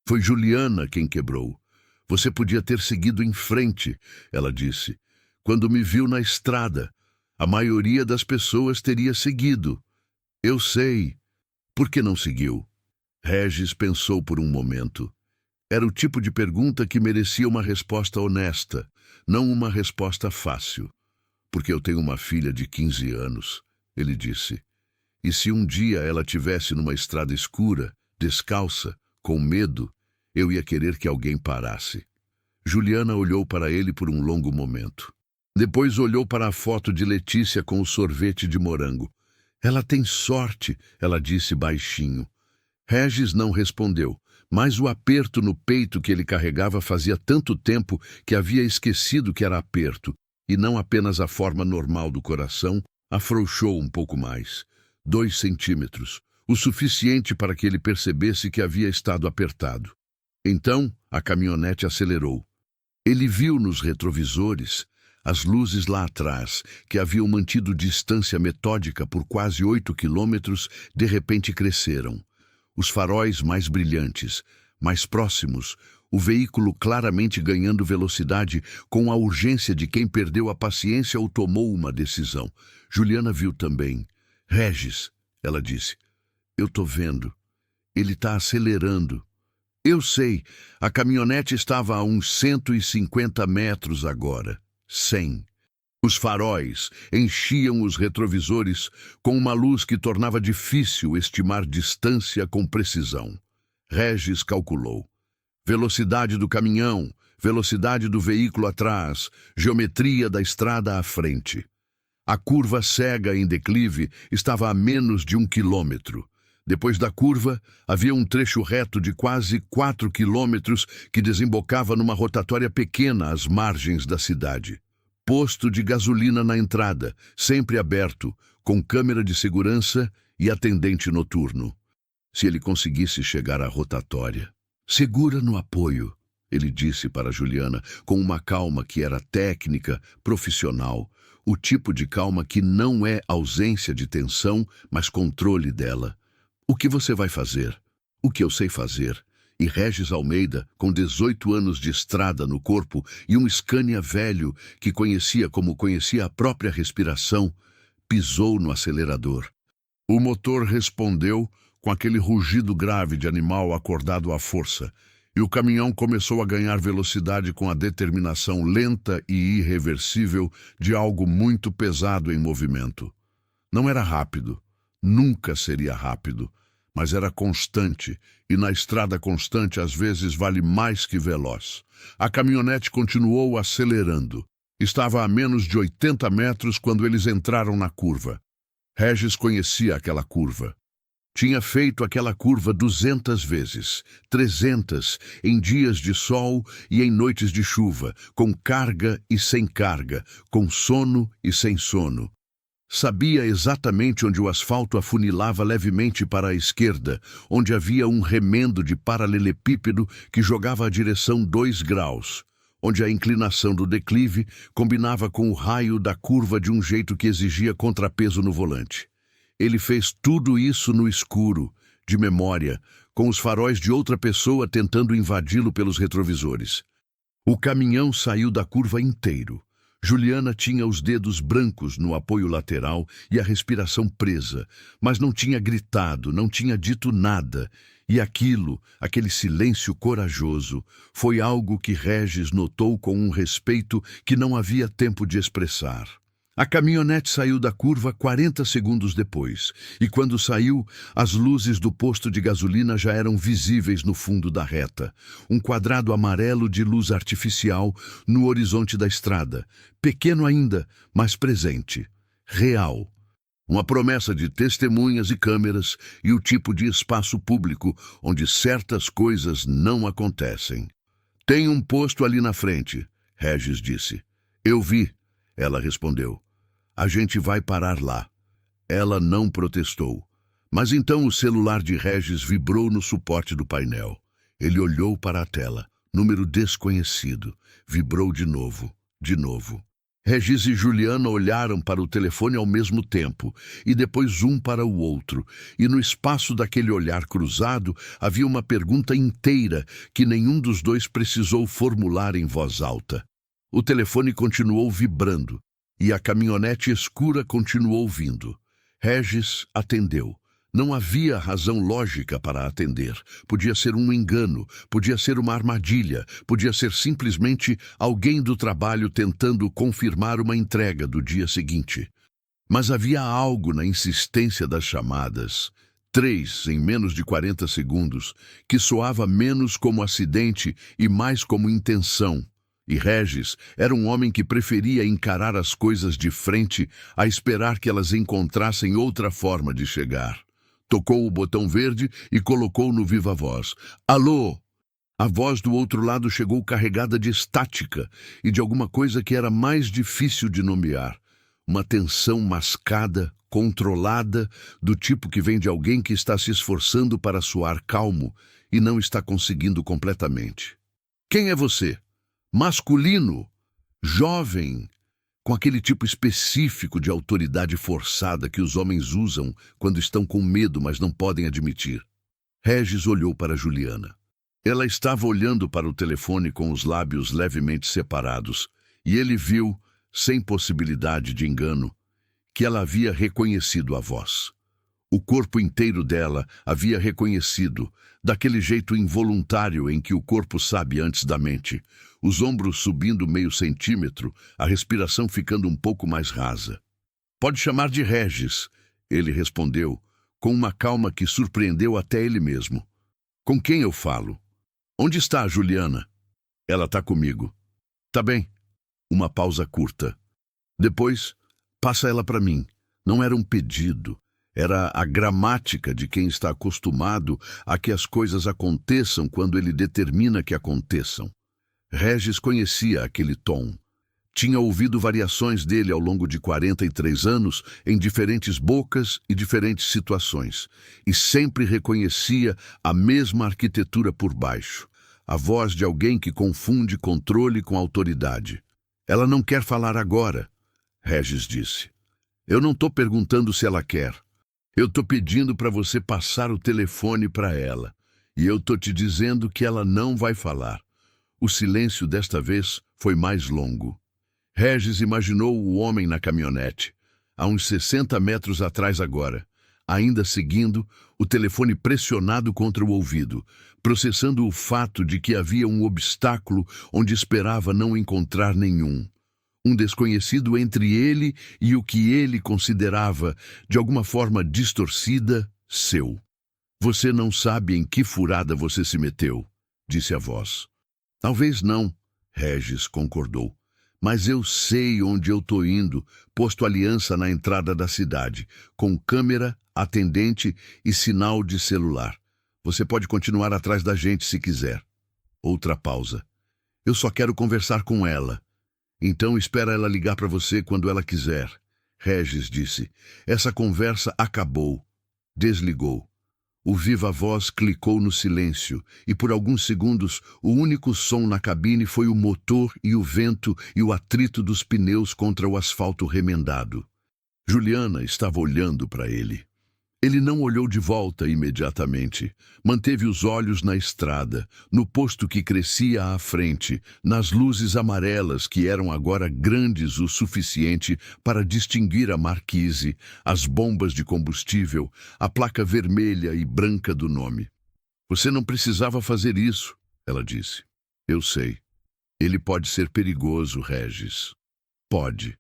Foi Juliana quem quebrou. Você podia ter seguido em frente, ela disse. Quando me viu na estrada, a maioria das pessoas teria seguido. Eu sei. Por que não seguiu? Regis pensou por um momento. Era o tipo de pergunta que merecia uma resposta honesta, não uma resposta fácil. Porque eu tenho uma filha de 15 anos, ele disse. E se um dia ela tivesse numa estrada escura, descalça, com medo, eu ia querer que alguém parasse. Juliana olhou para ele por um longo momento. Depois olhou para a foto de Letícia com o sorvete de morango. Ela tem sorte, ela disse baixinho. Regis não respondeu, mas o aperto no peito que ele carregava fazia tanto tempo que havia esquecido que era aperto, e não apenas a forma normal do coração, afrouxou um pouco mais. 2 centímetros, o suficiente para que ele percebesse que havia estado apertado. Então, a caminhonete acelerou. Ele viu nos retrovisores as luzes lá atrás, que haviam mantido distância metódica por quase 8 quilômetros, de repente cresceram. Os faróis mais brilhantes, mais próximos, o veículo claramente ganhando velocidade com a urgência de quem perdeu a paciência ou tomou uma decisão. Juliana viu também. Regis, ela disse, eu tô vendo. Ele tá acelerando. Eu sei, a caminhonete estava a uns 150 metros agora. 100. Os faróis enchiam os retrovisores com uma luz que tornava difícil estimar distância com precisão. Regis calculou. Velocidade do caminhão, velocidade do veículo atrás, geometria da estrada à frente. A curva cega em declive estava a menos de 1 quilômetro. Depois da curva, havia um trecho reto de quase 4 quilômetros que desembocava numa rotatória pequena às margens da cidade. Posto de gasolina na entrada, sempre aberto, com câmera de segurança e atendente noturno. Se ele conseguisse chegar à rotatória. Segura no apoio, ele disse para Juliana, com uma calma que era técnica, profissional. O tipo de calma que não é ausência de tensão, mas controle dela. O que você vai fazer? O que eu sei fazer? E Regis Almeida, com 18 anos de estrada no corpo e um Scania velho que conhecia como conhecia a própria respiração, pisou no acelerador. O motor respondeu com aquele rugido grave de animal acordado à força, e o caminhão começou a ganhar velocidade com a determinação lenta e irreversível de algo muito pesado em movimento. Não era rápido, nunca seria rápido, mas era constante, e na estrada constante às vezes vale mais que veloz. A caminhonete continuou acelerando. Estava a menos de 80 metros quando eles entraram na curva. Regis conhecia aquela curva. Tinha feito aquela curva 200 vezes, 300, em dias de sol e em noites de chuva, com carga e sem carga, com sono e sem sono. Sabia exatamente onde o asfalto afunilava levemente para a esquerda, onde havia um remendo de paralelepípedo que jogava a direção 2 graus, onde a inclinação do declive combinava com o raio da curva de um jeito que exigia contrapeso no volante. Ele fez tudo isso no escuro, de memória, com os faróis de outra pessoa tentando invadi-lo pelos retrovisores. O caminhão saiu da curva inteiro. Juliana tinha os dedos brancos no apoio lateral e a respiração presa, mas não tinha gritado, não tinha dito nada. E aquele silêncio corajoso, foi algo que Regis notou com um respeito que não havia tempo de expressar. A caminhonete saiu da curva 40 segundos depois, e quando saiu, as luzes do posto de gasolina já eram visíveis no fundo da reta. Um quadrado amarelo de luz artificial no horizonte da estrada, pequeno ainda, mas presente, real. Uma promessa de testemunhas e câmeras e o tipo de espaço público onde certas coisas não acontecem. Tem um posto ali na frente, Regis disse. Eu vi. Ela respondeu. A gente vai parar lá. Ela não protestou. Mas então o celular de Regis vibrou no suporte do painel. Ele olhou para a tela. Número desconhecido. Vibrou de novo. De novo. Regis e Juliana olharam para o telefone ao mesmo tempo, e depois um para o outro, e no espaço daquele olhar cruzado havia uma pergunta inteira que nenhum dos dois precisou formular em voz alta. O telefone continuou vibrando, e a caminhonete escura continuou vindo. Regis atendeu. Não havia razão lógica para atender. Podia ser um engano, podia ser uma armadilha, podia ser simplesmente alguém do trabalho tentando confirmar uma entrega do dia seguinte. Mas havia algo na insistência das chamadas, 3 em menos de 40 segundos, que soava menos como acidente e mais como intenção. E Regis era um homem que preferia encarar as coisas de frente a esperar que elas encontrassem outra forma de chegar. Tocou o botão verde e colocou no viva-voz. Alô! A voz do outro lado chegou carregada de estática e de alguma coisa que era mais difícil de nomear. Uma tensão mascada, controlada, do tipo que vem de alguém que está se esforçando para soar calmo e não está conseguindo completamente. Quem é você? Masculino, jovem, com aquele tipo específico de autoridade forçada que os homens usam quando estão com medo, mas não podem admitir. Regis olhou para Juliana. Ela estava olhando para o telefone com os lábios levemente separados, e ele viu, sem possibilidade de engano, que ela havia reconhecido a voz. O corpo inteiro dela havia reconhecido, daquele jeito involuntário em que o corpo sabe antes da mente, os ombros subindo meio centímetro, a respiração ficando um pouco mais rasa. "Pode chamar de Regis", ele respondeu, com uma calma que surpreendeu até ele mesmo. "Com quem eu falo? Onde está a Juliana?" "Ela está comigo." "Tá bem." Uma pausa curta. Depois, "Passa ela para mim." Não era um pedido. Era a gramática de quem está acostumado a que as coisas aconteçam quando ele determina que aconteçam. Regis conhecia aquele tom. Tinha ouvido variações dele ao longo de 43 anos em diferentes bocas e diferentes situações, e sempre reconhecia a mesma arquitetura por baixo, a voz de alguém que confunde controle com autoridade. "Ela não quer falar agora", Regis disse. "Eu não estou perguntando se ela quer. Eu estou pedindo para você passar o telefone para ela, e eu estou te dizendo que ela não vai falar." O silêncio desta vez foi mais longo. Regis imaginou o homem na caminhonete, a uns 60 metros atrás agora, ainda seguindo, o telefone pressionado contra o ouvido, processando o fato de que havia um obstáculo onde esperava não encontrar nenhum. Um desconhecido entre ele e o que ele considerava, de alguma forma distorcida, seu. "Você não sabe em que furada você se meteu", disse a voz. "Talvez não", Regis concordou. "Mas eu sei onde eu estou indo, posto aliança na entrada da cidade, com câmera, atendente e sinal de celular. Você pode continuar atrás da gente se quiser." Outra pausa. "Eu só quero conversar com ela." "Então espera ela ligar para você quando ela quiser", Regis disse. Essa conversa acabou. Desligou. O viva-voz clicou no silêncio, e por alguns segundos o único som na cabine foi o motor e o vento e o atrito dos pneus contra o asfalto remendado. Juliana estava olhando para ele. Ele não olhou de volta imediatamente. Manteve os olhos na estrada, no posto que crescia à frente, nas luzes amarelas que eram agora grandes o suficiente para distinguir a marquise, as bombas de combustível, a placa vermelha e branca do nome. "Você não precisava fazer isso", ela disse. "Eu sei. Ele pode ser perigoso, Regis." "Pode.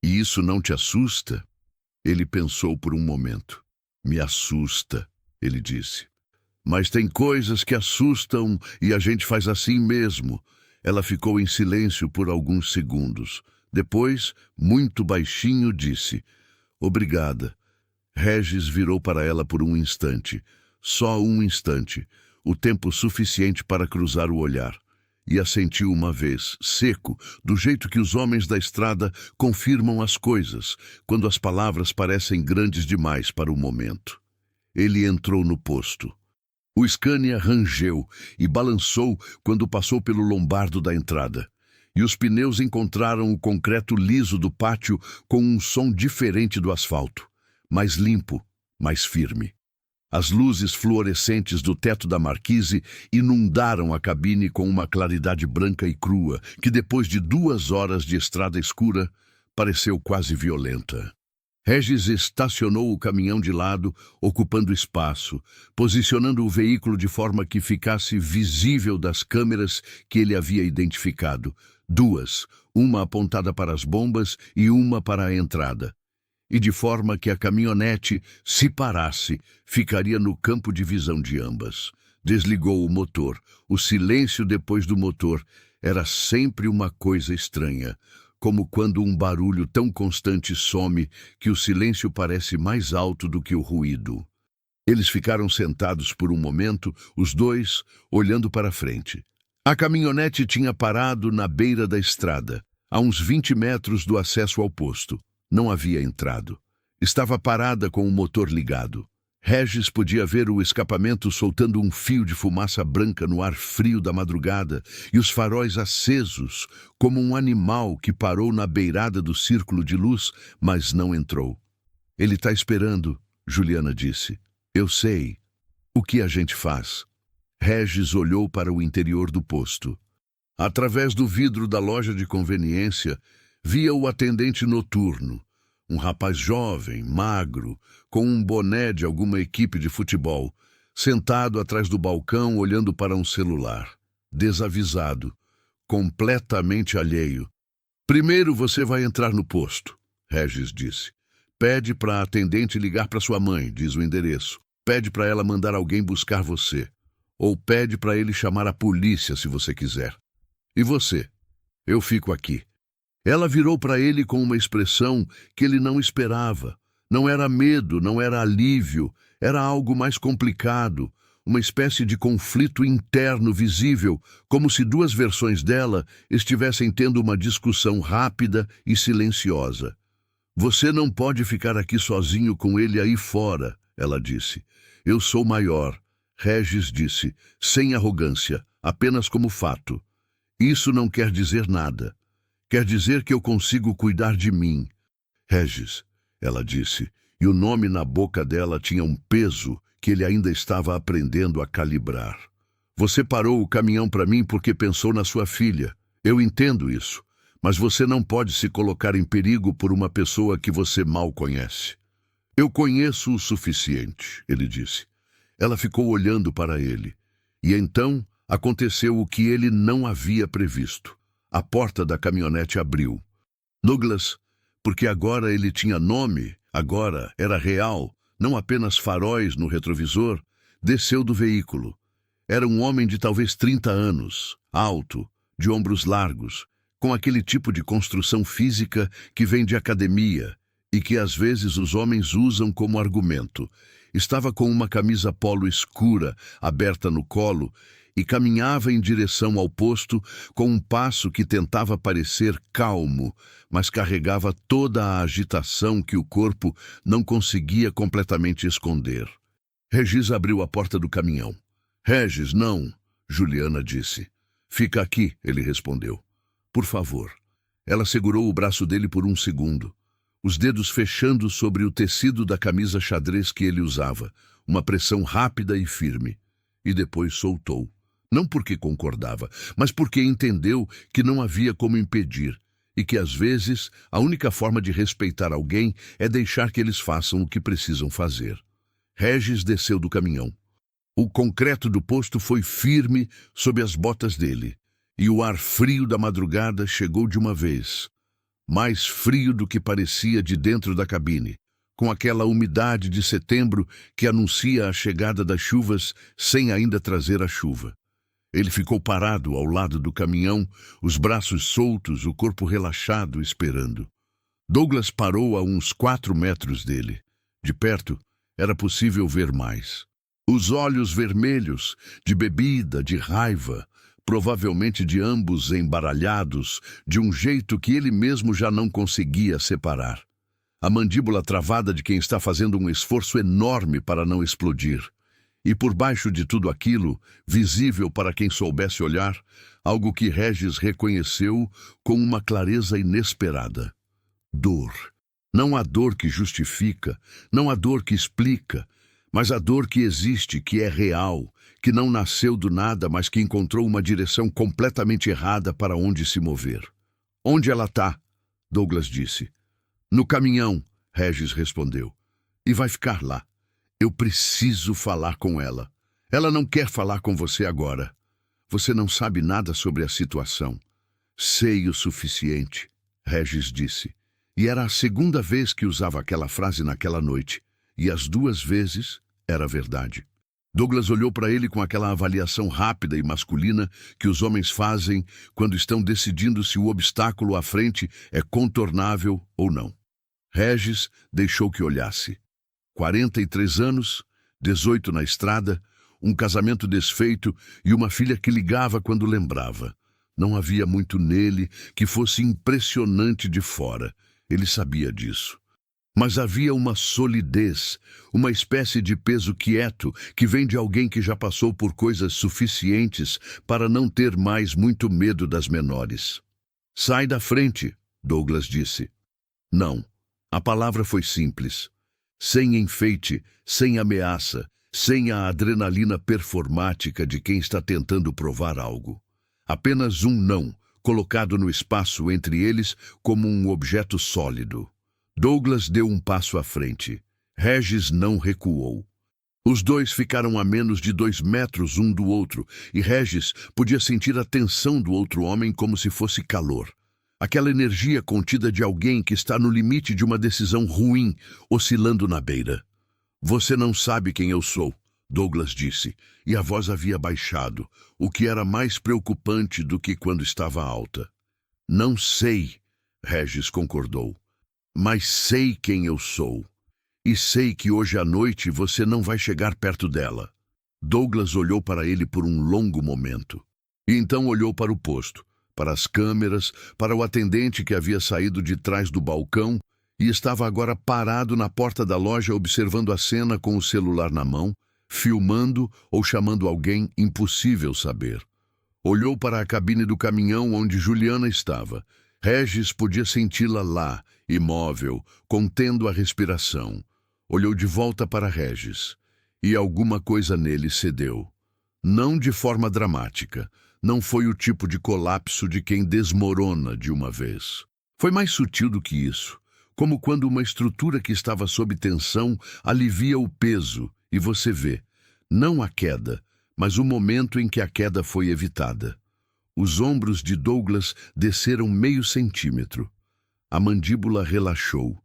E isso não te assusta?" Ele pensou por um momento. "Me assusta", ele disse. "Mas tem coisas que assustam e a gente faz assim mesmo." Ela ficou em silêncio por alguns segundos. Depois, muito baixinho, disse: "Obrigada." Regis virou para ela por um instante. Só um instante. O tempo suficiente para cruzar o olhar. E assentiu uma vez, seco, do jeito que os homens da estrada confirmam as coisas, quando as palavras parecem grandes demais para o momento. Ele entrou no posto. O Scania rangeu e balançou quando passou pelo lombardo da entrada. E os pneus encontraram o concreto liso do pátio com um som diferente do asfalto. Mais limpo, mais firme. As luzes fluorescentes do teto da marquise inundaram a cabine com uma claridade branca e crua, que depois de 2 horas de estrada escura, pareceu quase violenta. Regis estacionou o caminhão de lado, ocupando espaço, posicionando o veículo de forma que ficasse visível das câmeras que ele havia identificado. 2, uma apontada para as bombas e uma para a entrada. E de forma que a caminhonete, se parasse, ficaria no campo de visão de ambas. Desligou o motor. O silêncio depois do motor era sempre uma coisa estranha, como quando um barulho tão constante some que o silêncio parece mais alto do que o ruído. Eles ficaram sentados por um momento, os dois, olhando para frente. A caminhonete tinha parado na beira da estrada, a uns 20 metros do acesso ao posto. Não havia entrado. Estava parada com o motor ligado. Regis podia ver o escapamento soltando um fio de fumaça branca no ar frio da madrugada e os faróis acesos, como um animal que parou na beirada do círculo de luz, mas não entrou. "Ele está esperando", Juliana disse. "Eu sei. O que a gente faz?" Regis olhou para o interior do posto. Através do vidro da loja de conveniência, via o atendente noturno, Um rapaz jovem, magro, com um boné de alguma equipe de futebol, sentado atrás do balcão olhando para um celular. Desavisado, completamente alheio. Primeiro você vai entrar no posto, Regis disse. Pede para a atendente ligar para sua mãe, diz o endereço. Pede para ela mandar alguém buscar você. Ou pede para ele chamar a polícia se você quiser. E você? Eu fico aqui. Ela virou para ele com uma expressão que ele não esperava. Não era medo, não era alívio, era algo mais complicado, uma espécie de conflito interno visível, como se duas versões dela estivessem tendo uma discussão rápida e silenciosa. Você não pode ficar aqui sozinho com ele aí fora, ela disse. Eu sou maior, Regis disse, sem arrogância, apenas como fato. Isso não quer dizer nada. Quer dizer que eu consigo cuidar de mim. Regis, ela disse, e o nome na boca dela tinha um peso que ele ainda estava aprendendo a calibrar. Você parou o caminhão para mim porque pensou na sua filha. Eu entendo isso, mas você não pode se colocar em perigo por uma pessoa que você mal conhece. Eu conheço o suficiente, ele disse. Ela ficou olhando para ele. E então aconteceu o que ele não havia previsto. A porta da caminhonete abriu. Douglas, porque agora ele tinha nome, agora era real, não apenas faróis no retrovisor, desceu do veículo. Era um homem de talvez 30 anos, alto, de ombros largos, com aquele tipo de construção física que vem de academia e que às vezes os homens usam como argumento. Estava com uma camisa polo escura, aberta no colo, e caminhava em direção ao posto com um passo que tentava parecer calmo, mas carregava toda a agitação que o corpo não conseguia completamente esconder. Regis abriu a porta do caminhão. Regis, não, Juliana disse. Fica aqui, ele respondeu. Por favor. Ela segurou o braço dele por um segundo, os dedos fechando sobre o tecido da camisa xadrez que ele usava, uma pressão rápida e firme, e depois soltou. Não porque concordava, mas porque entendeu que não havia como impedir e que, às vezes, a única forma de respeitar alguém é deixar que eles façam o que precisam fazer. Regis desceu do caminhão. O concreto do posto foi firme sob as botas dele, e o ar frio da madrugada chegou de uma vez, mais frio do que parecia de dentro da cabine, com aquela umidade de setembro que anuncia a chegada das chuvas sem ainda trazer a chuva. Ele ficou parado ao lado do caminhão, os braços soltos, o corpo relaxado, esperando. Douglas parou a uns 4 metros dele. De perto, era possível ver mais. Os olhos vermelhos, de bebida, de raiva, provavelmente de ambos embaralhados, de um jeito que ele mesmo já não conseguia separar. A mandíbula travada de quem está fazendo um esforço enorme para não explodir. E por baixo de tudo aquilo, visível para quem soubesse olhar, algo que Regis reconheceu com uma clareza inesperada. Dor. Não a dor que justifica, não a dor que explica, mas a dor que existe, que é real, que não nasceu do nada, mas que encontrou uma direção completamente errada para onde se mover. Onde ela está? Douglas disse. No caminhão, Regis respondeu. E vai ficar lá. Eu preciso falar com ela. Ela não quer falar com você agora. Você não sabe nada sobre a situação. Sei o suficiente, Regis disse. E era a segunda vez que usava aquela frase naquela noite. E as 2 vezes era verdade. Douglas olhou para ele com aquela avaliação rápida e masculina que os homens fazem quando estão decidindo se o obstáculo à frente é contornável ou não. Regis deixou que olhasse. 43 anos, 18 na estrada, um casamento desfeito e uma filha que ligava quando lembrava. Não havia muito nele que fosse impressionante de fora. Ele sabia disso. Mas havia uma solidez, uma espécie de peso quieto que vem de alguém que já passou por coisas suficientes para não ter mais muito medo das menores. Sai da frente, Douglas disse. Não. A palavra foi simples. Sem enfeite, sem ameaça, sem a adrenalina performática de quem está tentando provar algo. Apenas um não, colocado no espaço entre eles como um objeto sólido. Douglas deu um passo à frente. Regis não recuou. Os dois ficaram a menos de 2 metros um do outro, e Regis podia sentir a tensão do outro homem como se fosse calor. Aquela energia contida de alguém que está no limite de uma decisão ruim, oscilando na beira. Você não sabe quem eu sou, Douglas disse, e a voz havia baixado, o que era mais preocupante do que quando estava alta. Não sei, Regis concordou, mas sei quem eu sou. E sei que hoje à noite você não vai chegar perto dela. Douglas olhou para ele por um longo momento. E então olhou para o posto, para as câmeras, para o atendente que havia saído de trás do balcão e estava agora parado na porta da loja observando a cena com o celular na mão, filmando ou chamando alguém, impossível saber. Olhou para a cabine do caminhão onde Juliana estava. Regis podia senti-la lá, imóvel, contendo a respiração. Olhou de volta para Regis, e alguma coisa nele cedeu. Não de forma dramática, não foi o tipo de colapso de quem desmorona de uma vez. Foi mais sutil do que isso, como quando uma estrutura que estava sob tensão alivia o peso, e você vê, não a queda, mas o momento em que a queda foi evitada. Os ombros de Douglas desceram meio centímetro. A mandíbula relaxou.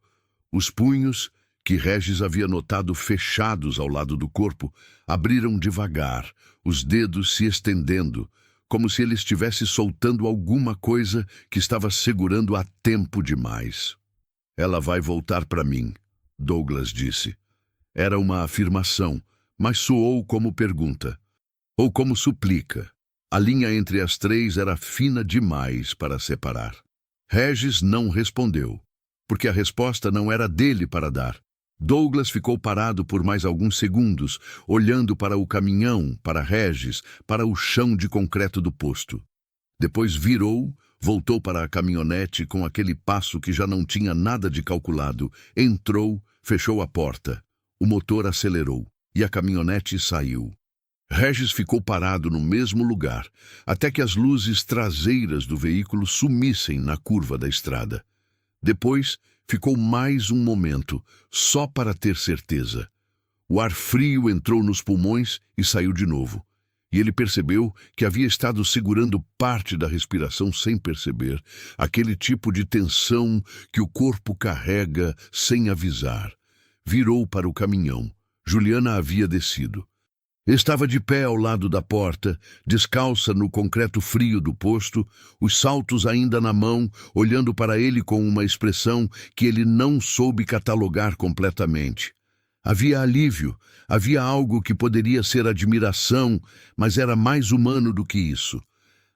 Os punhos, que Regis havia notado fechados ao lado do corpo, abriram devagar, os dedos se estendendo, como se ele estivesse soltando alguma coisa que estava segurando há tempo demais. Ela vai voltar para mim, Douglas disse. Era uma afirmação, mas soou como pergunta, ou como súplica. A linha entre as três era fina demais para separar. Regis não respondeu, porque a resposta não era dele para dar. Douglas ficou parado por mais alguns segundos, olhando para o caminhão, para Regis, para o chão de concreto do posto. Depois virou, voltou para a caminhonete com aquele passo que já não tinha nada de calculado, entrou, fechou a porta. O motor acelerou e a caminhonete saiu. Regis ficou parado no mesmo lugar, até que as luzes traseiras do veículo sumissem na curva da estrada. Depois, ficou mais um momento, só para ter certeza. O ar frio entrou nos pulmões e saiu de novo. E ele percebeu que havia estado segurando parte da respiração sem perceber, aquele tipo de tensão que o corpo carrega sem avisar. Virou para o caminhão. Juliana havia descido. Estava de pé ao lado da porta, descalça no concreto frio do posto, os saltos ainda na mão, olhando para ele com uma expressão que ele não soube catalogar completamente. Havia alívio, havia algo que poderia ser admiração, mas era mais humano do que isso.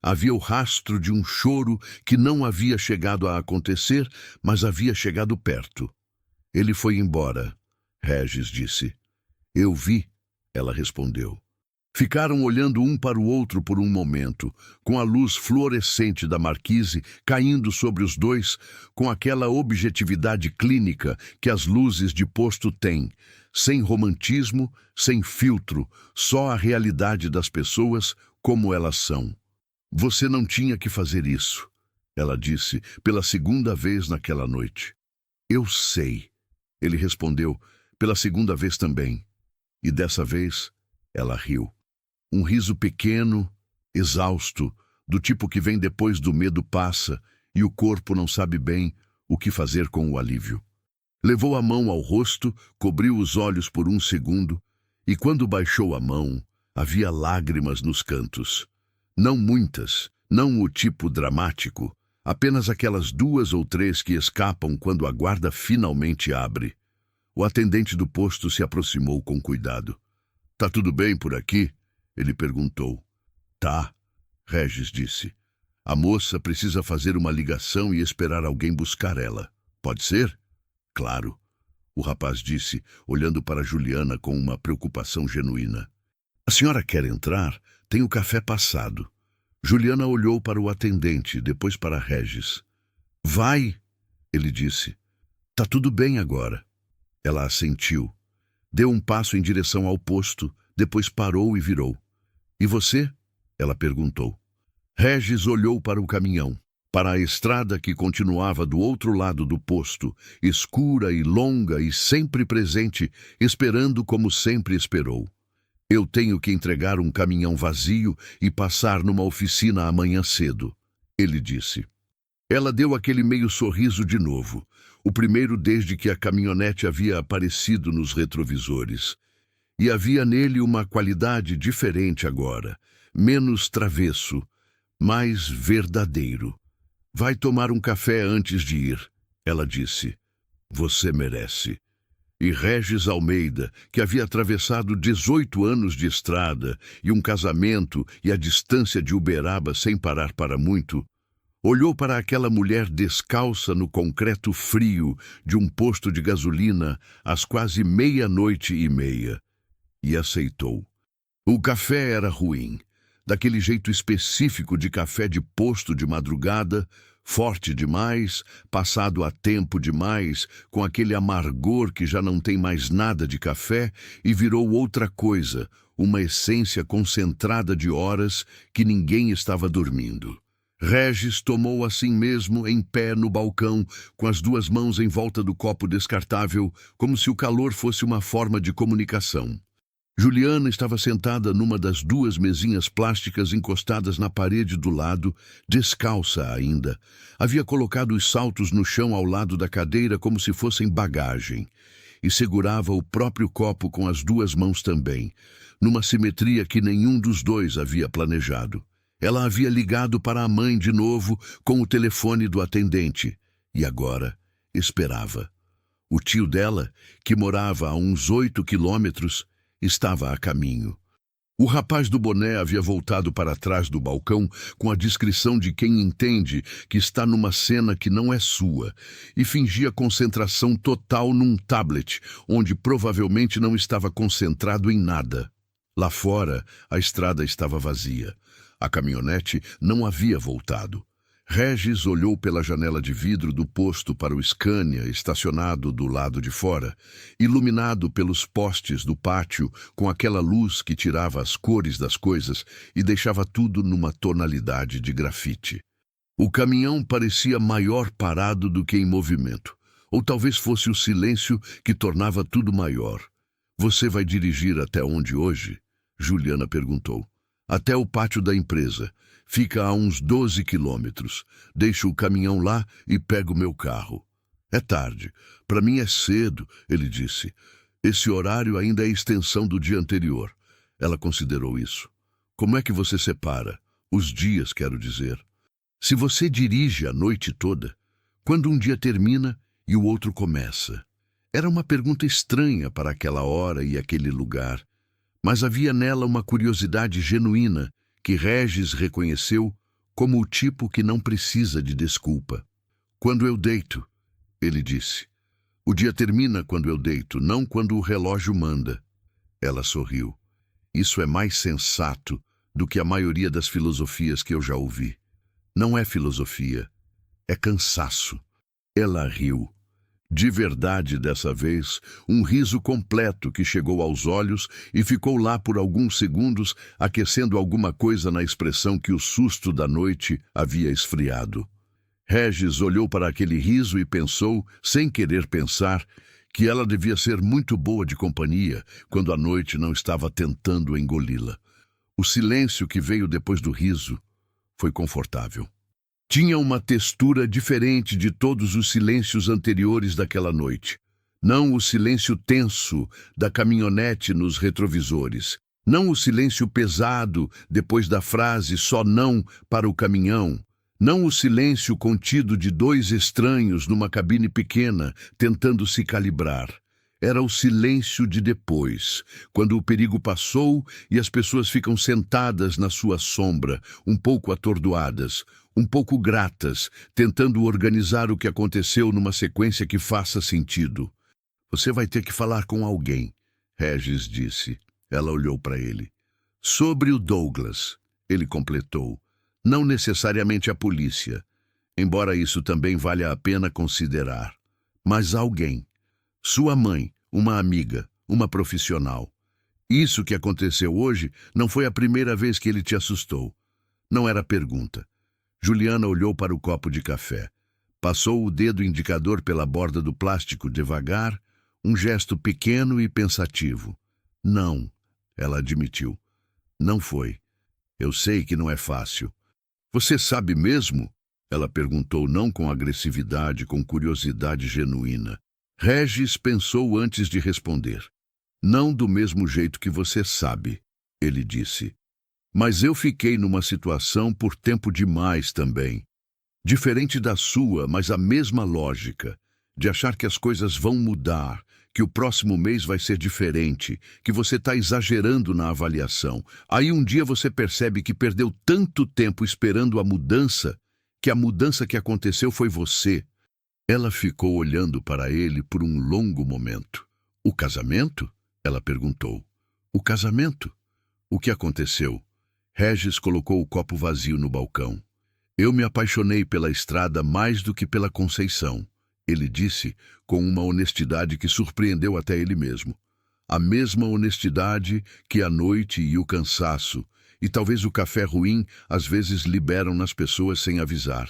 Havia o rastro de um choro que não havia chegado a acontecer, mas havia chegado perto. Ele foi embora, Regis disse. Eu vi. Ela respondeu. Ficaram olhando um para o outro por um momento, com a luz fluorescente da marquise caindo sobre os dois, com aquela objetividade clínica que as luzes de posto têm, sem romantismo, sem filtro, só a realidade das pessoas como elas são. Você não tinha que fazer isso, ela disse pela segunda vez naquela noite. Eu sei, ele respondeu, pela segunda vez também. E dessa vez, ela riu. Um riso pequeno, exausto, do tipo que vem depois do medo passa e o corpo não sabe bem o que fazer com o alívio. Levou a mão ao rosto, cobriu os olhos por um segundo, e quando baixou a mão, havia lágrimas nos cantos. Não muitas, não o tipo dramático, apenas aquelas 2 ou 3 que escapam quando a guarda finalmente abre. O atendente do posto se aproximou com cuidado. Tá tudo bem por aqui? Ele perguntou. Tá, Regis disse. A moça precisa fazer uma ligação e esperar alguém buscar ela. Pode ser? Claro, o rapaz disse, olhando para Juliana com uma preocupação genuína. A senhora quer entrar? Tem o café passado. Juliana olhou para o atendente, depois para Regis. Vai, ele disse. Tá tudo bem agora. Ela assentiu. Deu um passo em direção ao posto, depois parou e virou. E você? Ela perguntou. Regis olhou para o caminhão. para a estrada que continuava do outro lado do posto, escura e longa e sempre presente, esperando como sempre esperou. Eu tenho que entregar um caminhão vazio e passar numa oficina amanhã cedo, ele disse. Ela deu aquele meio sorriso de novo, o primeiro desde que a caminhonete havia aparecido nos retrovisores. E havia nele uma qualidade diferente agora, menos travesso, mais verdadeiro. Vai tomar um café antes de ir, ela disse. Você merece. E Regis Almeida, que havia atravessado 18 anos de estrada e um casamento e a distância de Uberaba sem parar para muito, olhou para aquela mulher descalça no concreto frio de um posto de gasolina às quase 00:30 e aceitou. O café era ruim, daquele jeito específico de café de posto de madrugada, forte demais, passado a tempo demais, com aquele amargor que já não tem mais nada de café e virou outra coisa, uma essência concentrada de horas que ninguém estava dormindo. Regis tomou assim mesmo, em pé no balcão, com as duas mãos em volta do copo descartável, como se o calor fosse uma forma de comunicação. Juliana estava sentada numa das duas mesinhas plásticas encostadas na parede do lado, descalça ainda. Havia colocado os saltos no chão ao lado da cadeira como se fossem bagagem, e segurava o próprio copo com as duas mãos também, numa simetria que nenhum dos dois havia planejado. Ela havia ligado para a mãe de novo com o telefone do atendente, e agora esperava. O tio dela, que morava a uns 8 quilômetros, estava a caminho. O rapaz do boné havia voltado para trás do balcão com a discrição de quem entende que está numa cena que não é sua e fingia concentração total num tablet, onde provavelmente não estava concentrado em nada. Lá fora, a estrada estava vazia. A caminhonete não havia voltado. Regis olhou pela janela de vidro do posto para o Scania estacionado do lado de fora, iluminado pelos postes do pátio com aquela luz que tirava as cores das coisas e deixava tudo numa tonalidade de grafite. O caminhão parecia maior parado do que em movimento, ou talvez fosse o silêncio que tornava tudo maior. Você vai dirigir até onde hoje? Juliana perguntou. Até o pátio da empresa. Fica a uns 12 quilômetros. Deixo o caminhão lá e pego meu carro. É tarde. Para mim é cedo, ele disse. Esse horário ainda é extensão do dia anterior. Ela considerou isso. Como é que você separa? Os dias, quero dizer. Se você dirige a noite toda, quando um dia termina e o outro começa? Era uma pergunta estranha para aquela hora e aquele lugar, mas havia nela uma curiosidade genuína que Regis reconheceu como o tipo que não precisa de desculpa. Quando eu deito, ele disse. O dia termina quando eu deito, não quando o relógio manda. Ela sorriu. Isso é mais sensato do que a maioria das filosofias que eu já ouvi. Não é filosofia, é cansaço. Ela riu. De verdade, dessa vez, um riso completo que chegou aos olhos e ficou lá por alguns segundos, aquecendo alguma coisa na expressão que o susto da noite havia esfriado. Regis olhou para aquele riso e pensou, sem querer pensar, que ela devia ser muito boa de companhia quando a noite não estava tentando engoli-la. O silêncio que veio depois do riso foi confortável. Tinha uma textura diferente de todos os silêncios anteriores daquela noite. Não o silêncio tenso da caminhonete nos retrovisores. Não o silêncio pesado depois da frase só não para o caminhão. Não o silêncio contido de dois estranhos numa cabine pequena tentando se calibrar. Era o silêncio de depois, quando o perigo passou e as pessoas ficam sentadas na sua sombra, um pouco atordoadas, um pouco gratas, tentando organizar o que aconteceu numa sequência que faça sentido. Você vai ter que falar com alguém, Regis disse. Ela olhou para ele. Sobre o Douglas, ele completou. Não necessariamente a polícia, embora isso também valha a pena considerar. Mas alguém. Sua mãe, uma amiga, uma profissional. Isso que aconteceu hoje não foi a primeira vez que ele te assustou. Não era pergunta. Juliana olhou para o copo de café. Passou o dedo indicador pela borda do plástico devagar, um gesto pequeno e pensativo. Não, ela admitiu. Não foi. Eu sei que não é fácil. Você sabe mesmo? Ela perguntou, não com agressividade, com curiosidade genuína. Regis pensou antes de responder. Não do mesmo jeito que você sabe, ele disse. Mas eu fiquei numa situação por tempo demais também. Diferente da sua, mas a mesma lógica, de achar que as coisas vão mudar, que o próximo mês vai ser diferente, que você está exagerando na avaliação. Aí um dia você percebe que perdeu tanto tempo esperando a mudança que aconteceu foi você. Ela ficou olhando para ele por um longo momento. O casamento? Ela perguntou. O casamento? O que aconteceu? Regis colocou o copo vazio no balcão. Eu me apaixonei pela estrada mais do que pela Conceição, ele disse com uma honestidade que surpreendeu até ele mesmo. A mesma honestidade que a noite e o cansaço, e talvez o café ruim, às vezes liberam nas pessoas sem avisar.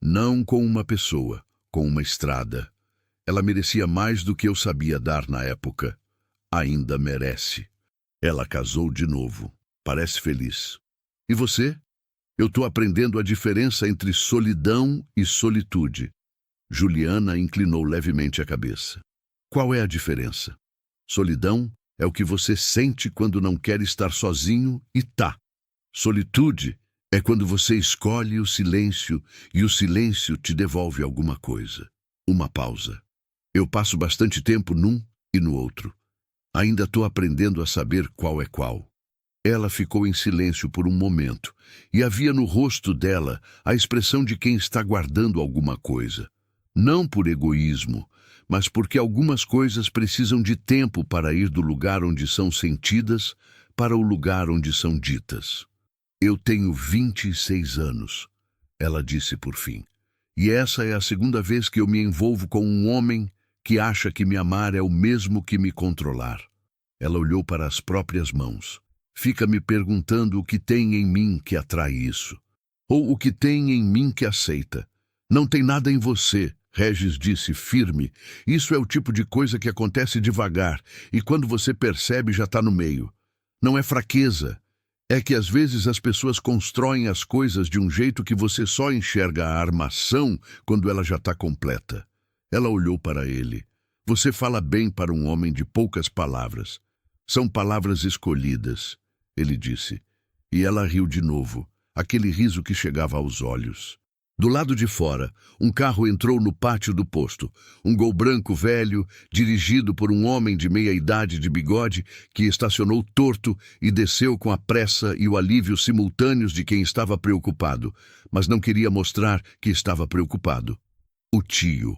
Não com uma pessoa, com uma estrada. Ela merecia mais do que eu sabia dar na época. Ainda merece. Ela casou de novo. Parece feliz. E você? Eu estou aprendendo a diferença entre solidão e solitude. Juliana inclinou levemente a cabeça. Qual é a diferença? Solidão é o que você sente quando não quer estar sozinho e tá. Solitude é quando você escolhe o silêncio e o silêncio te devolve alguma coisa. Uma pausa. Eu passo bastante tempo num e no outro. Ainda estou aprendendo a saber qual é qual. Ela ficou em silêncio por um momento, e havia no rosto dela a expressão de quem está guardando alguma coisa. Não por egoísmo, mas porque algumas coisas precisam de tempo para ir do lugar onde são sentidas para o lugar onde são ditas. Eu tenho 26 anos, ela disse por fim, e essa é a segunda vez que eu me envolvo com um homem que acha que me amar é o mesmo que me controlar. Ela olhou para as próprias mãos. Fica me perguntando o que tem em mim que atrai isso. Ou o que tem em mim que aceita. Não tem nada em você, Regis disse firme. Isso é o tipo de coisa que acontece devagar, e quando você percebe já está no meio. Não é fraqueza. É que às vezes as pessoas constroem as coisas de um jeito que você só enxerga a armação quando ela já está completa. Ela olhou para ele. Você fala bem para um homem de poucas palavras. São palavras escolhidas, ele disse. E ela riu de novo, aquele riso que chegava aos olhos. Do lado de fora, um carro entrou no pátio do posto. Um Gol branco velho, dirigido por um homem de meia-idade de bigode, que estacionou torto e desceu com a pressa e o alívio simultâneos de quem estava preocupado, mas não queria mostrar que estava preocupado. O tio.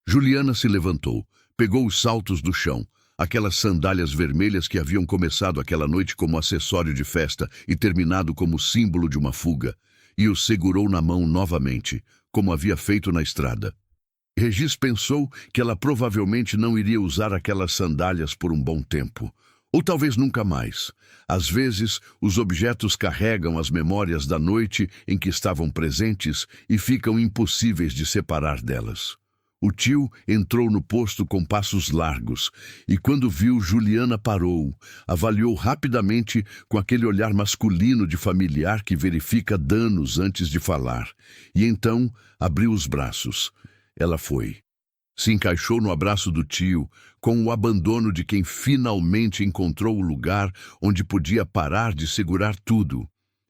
Juliana se levantou, pegou os saltos do chão, aquelas sandálias vermelhas que haviam começado aquela noite como acessório de festa e terminado como símbolo de uma fuga, e os segurou na mão novamente, como havia feito na estrada. Regis pensou que ela provavelmente não iria usar aquelas sandálias por um bom tempo, ou talvez nunca mais. Às vezes, os objetos carregam as memórias da noite em que estavam presentes e ficam impossíveis de separar delas. O tio entrou no posto com passos largos, e quando viu Juliana parou, avaliou rapidamente com aquele olhar masculino de familiar que verifica danos antes de falar, e então abriu os braços. Ela foi. Se encaixou no abraço do tio, com o abandono de quem finalmente encontrou o lugar onde podia parar de segurar tudo.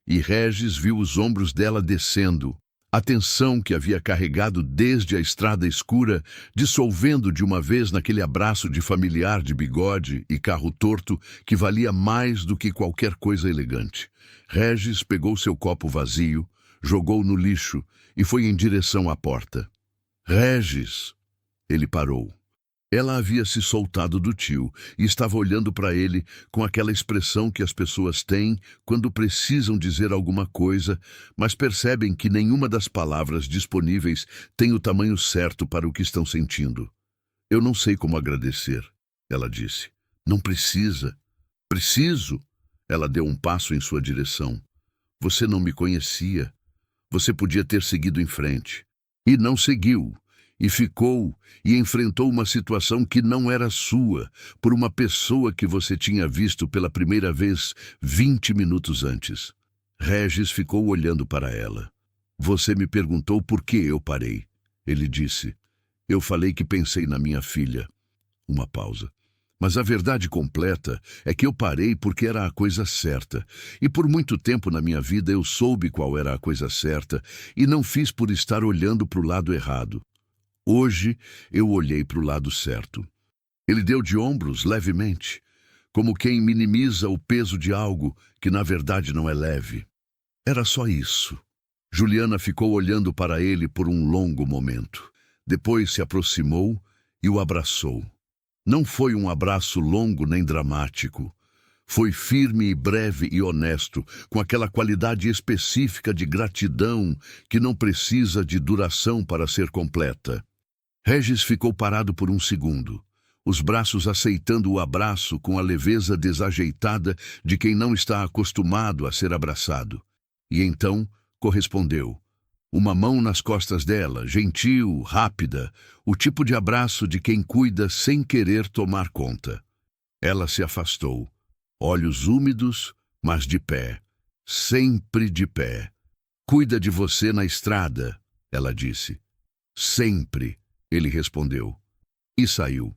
E Regis viu os ombros dela descendo, a tensão que havia carregado desde a estrada escura, dissolvendo de uma vez naquele abraço de familiar de bigode e carro torto que valia mais do que qualquer coisa elegante. Regis pegou seu copo vazio, jogou no lixo e foi em direção à porta. Regis! Ele parou. Ela havia se soltado do tio e estava olhando para ele com aquela expressão que as pessoas têm quando precisam dizer alguma coisa, mas percebem que nenhuma das palavras disponíveis tem o tamanho certo para o que estão sentindo. Eu não sei como agradecer, ela disse. Não precisa. Preciso. Ela deu um passo em sua direção. Você não me conhecia. Você podia ter seguido em frente. E não seguiu. E ficou e enfrentou uma situação que não era sua, por uma pessoa que você tinha visto pela primeira vez 20 minutos antes. Regis ficou olhando para ela. Você me perguntou por que eu parei. Ele disse. Eu falei que pensei na minha filha. Uma pausa. Mas a verdade completa é que eu parei porque era a coisa certa. E por muito tempo na minha vida eu soube qual era a coisa certa e não fiz por estar olhando para o lado errado. Hoje eu olhei para o lado certo. Ele deu de ombros levemente, como quem minimiza o peso de algo que na verdade não é leve. Era só isso. Juliana ficou olhando para ele por um longo momento. Depois se aproximou e o abraçou. Não foi um abraço longo nem dramático. Foi firme e breve e honesto, com aquela qualidade específica de gratidão que não precisa de duração para ser completa. Regis ficou parado por um segundo, os braços aceitando o abraço com a leveza desajeitada de quem não está acostumado a ser abraçado. E então correspondeu. Uma mão nas costas dela, gentil, rápida, o tipo de abraço de quem cuida sem querer tomar conta. Ela se afastou, olhos úmidos, mas de pé, sempre de pé. Cuida de você na estrada, ela disse. Sempre, ele respondeu. E saiu.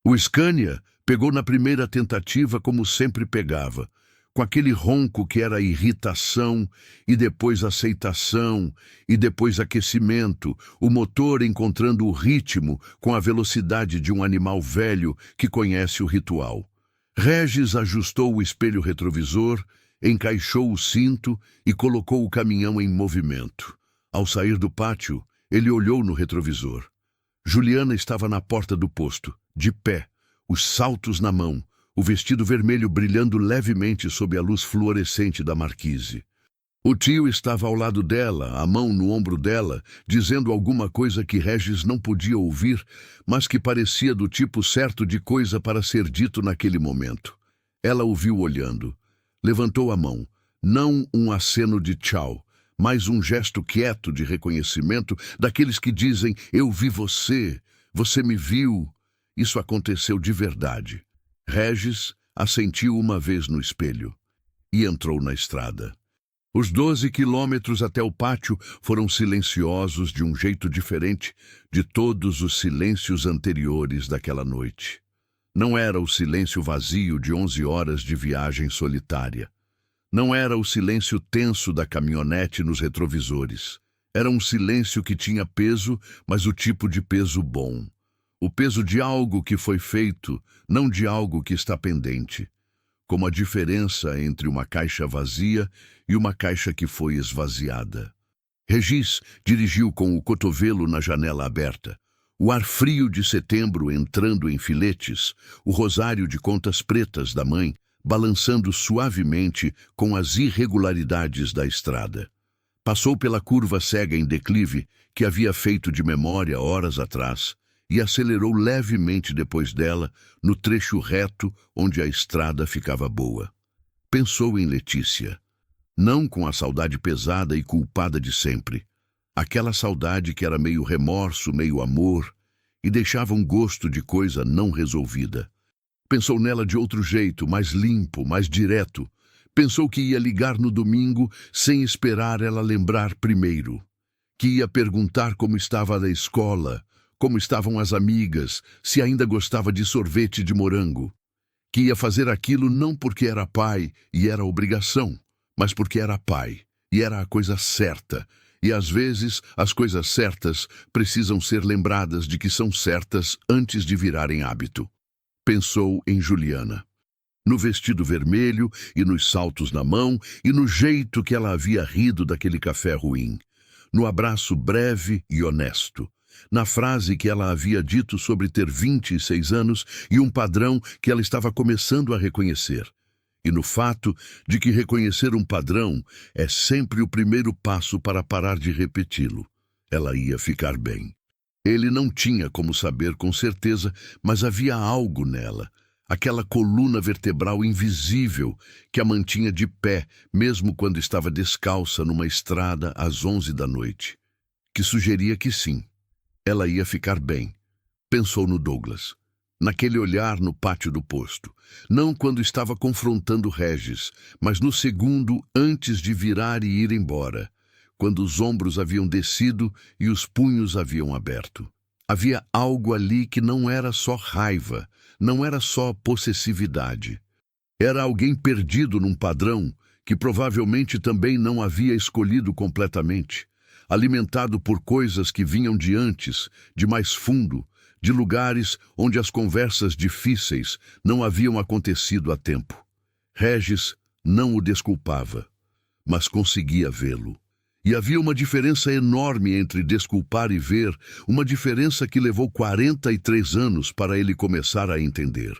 O Scania pegou na primeira tentativa como sempre pegava, com aquele ronco que era irritação, e depois aceitação, e depois aquecimento, o motor encontrando o ritmo com a velocidade de um animal velho que conhece o ritual. Regis ajustou o espelho retrovisor, encaixou o cinto e colocou o caminhão em movimento. Ao sair do pátio, ele olhou no retrovisor. Juliana estava na porta do posto, de pé, os saltos na mão, o vestido vermelho brilhando levemente sob a luz fluorescente da marquise. O tio estava ao lado dela, a mão no ombro dela, dizendo alguma coisa que Regis não podia ouvir, mas que parecia do tipo certo de coisa para ser dito naquele momento. Ela o viu olhando. Levantou a mão, não um aceno de tchau, mas um gesto quieto de reconhecimento daqueles que dizem, eu vi você, você me viu. Isso aconteceu de verdade. Regis assentiu uma vez no espelho e entrou na estrada. Os 12 quilômetros até o pátio foram silenciosos de um jeito diferente de todos os silêncios anteriores daquela noite. Não era o silêncio vazio de 11 horas de viagem solitária. Não era o silêncio tenso da caminhonete nos retrovisores. Era um silêncio que tinha peso, mas o tipo de peso bom. O peso de algo que foi feito, não de algo que está pendente. Como a diferença entre uma caixa vazia e uma caixa que foi esvaziada. Regis dirigiu com o cotovelo na janela aberta. O ar frio de setembro entrando em filetes, o rosário de contas pretas da mãe, balançando suavemente com as irregularidades da estrada. Passou pela curva cega em declive que havia feito de memória horas atrás, e acelerou levemente depois dela, no trecho reto onde a estrada ficava boa. Pensou em Letícia, não com a saudade pesada e culpada de sempre, aquela saudade que era meio remorso, meio amor, e deixava um gosto de coisa não resolvida. Pensou nela de outro jeito, mais limpo, mais direto. Pensou que ia ligar no domingo sem esperar ela lembrar primeiro, que ia perguntar como estava a escola, como estavam as amigas, se ainda gostava de sorvete de morango. Que ia fazer aquilo não porque era pai e era obrigação, mas porque era pai e era a coisa certa. E às vezes as coisas certas precisam ser lembradas de que são certas antes de virarem hábito. Pensou em Juliana. No vestido vermelho e nos saltos na mão e no jeito que ela havia rido daquele café ruim. No abraço breve e honesto. Na frase que ela havia dito sobre ter 26 anos e um padrão que ela estava começando a reconhecer. E no fato de que reconhecer um padrão é sempre o primeiro passo para parar de repeti-lo. Ela ia ficar bem. Ele não tinha como saber com certeza, mas havia algo nela. aquela coluna vertebral invisível que a mantinha de pé, mesmo quando estava descalça numa estrada às 11 da noite, que sugeria que sim, ela ia ficar bem. Pensou no Douglas, naquele olhar no pátio do posto, não quando estava confrontando Regis, mas no segundo antes de virar e ir embora, quando os ombros haviam descido e os punhos haviam aberto. Havia algo ali que não era só raiva, não era só possessividade. Era alguém perdido num padrão que provavelmente também não havia escolhido completamente, alimentado por coisas que vinham de antes, de mais fundo, de lugares onde as conversas difíceis não haviam acontecido há tempo. Regis não o desculpava, mas conseguia vê-lo. E havia uma diferença enorme entre desculpar e ver, uma diferença que levou 43 anos para ele começar a entender.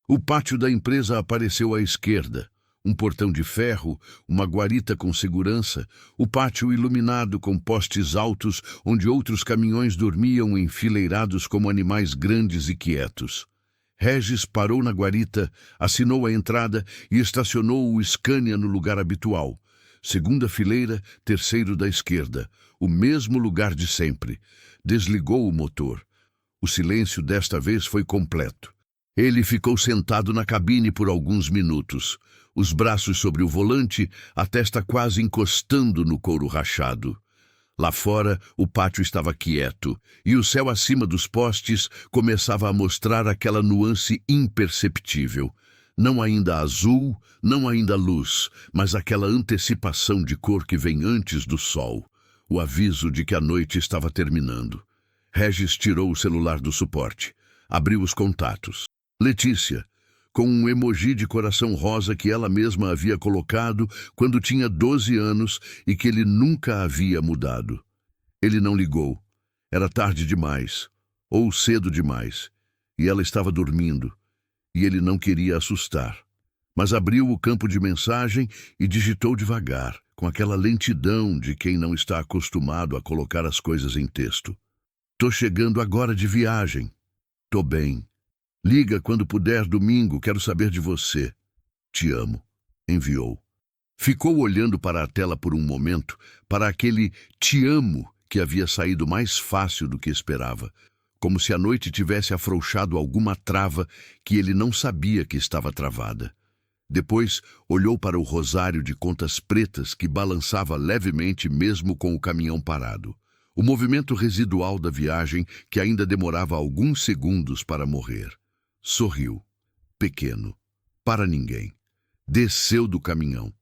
O pátio da empresa apareceu à esquerda, um portão de ferro, uma guarita com segurança, o pátio iluminado com postes altos onde outros caminhões dormiam enfileirados como animais grandes e quietos. Regis parou na guarita, assinou a entrada e estacionou o Scania no lugar habitual. Segunda fileira, terceiro da esquerda, o mesmo lugar de sempre. Desligou o motor. O silêncio desta vez foi completo. Ele ficou sentado na cabine por alguns minutos, os braços sobre o volante, a testa quase encostando no couro rachado. Lá fora, o pátio estava quieto, e o céu acima dos postes começava a mostrar aquela nuance imperceptível. Não ainda azul, não ainda luz, mas aquela antecipação de cor que vem antes do sol, o aviso de que a noite estava terminando. Regis tirou o celular do suporte, abriu os contatos. Letícia, com um emoji de coração rosa que ela mesma havia colocado quando tinha 12 anos e que ele nunca havia mudado. Ele não ligou. Era tarde demais, ou cedo demais, e ela estava dormindo. E ele não queria assustar. Mas abriu o campo de mensagem e digitou devagar, com aquela lentidão de quem não está acostumado a colocar as coisas em texto. Tô chegando agora de viagem. Tô bem. Liga quando puder domingo, quero saber de você. Te amo. Enviou. Ficou olhando para a tela por um momento, para aquele te amo que havia saído mais fácil do que esperava, como se a noite tivesse afrouxado alguma trava que ele não sabia que estava travada. Depois, olhou para o rosário de contas pretas que balançava levemente mesmo com o caminhão parado. O movimento residual da viagem que ainda demorava alguns segundos para morrer. Sorriu. Pequeno. Para ninguém. Desceu do caminhão.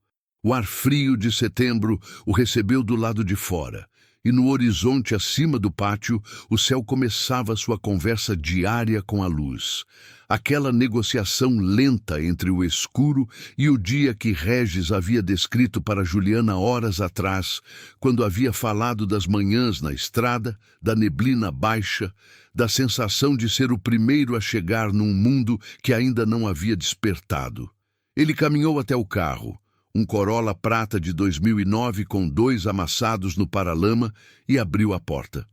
O ar frio de setembro o recebeu do lado de fora. E no horizonte acima do pátio, o céu começava sua conversa diária com a luz. Aquela negociação lenta entre o escuro e o dia que Regis havia descrito para Juliana horas atrás, quando havia falado das manhãs na estrada, da neblina baixa, da sensação de ser o primeiro a chegar num mundo que ainda não havia despertado. Ele caminhou até o carro. Um Corolla prata de 2009 com 2 amassados no paralama e abriu a porta.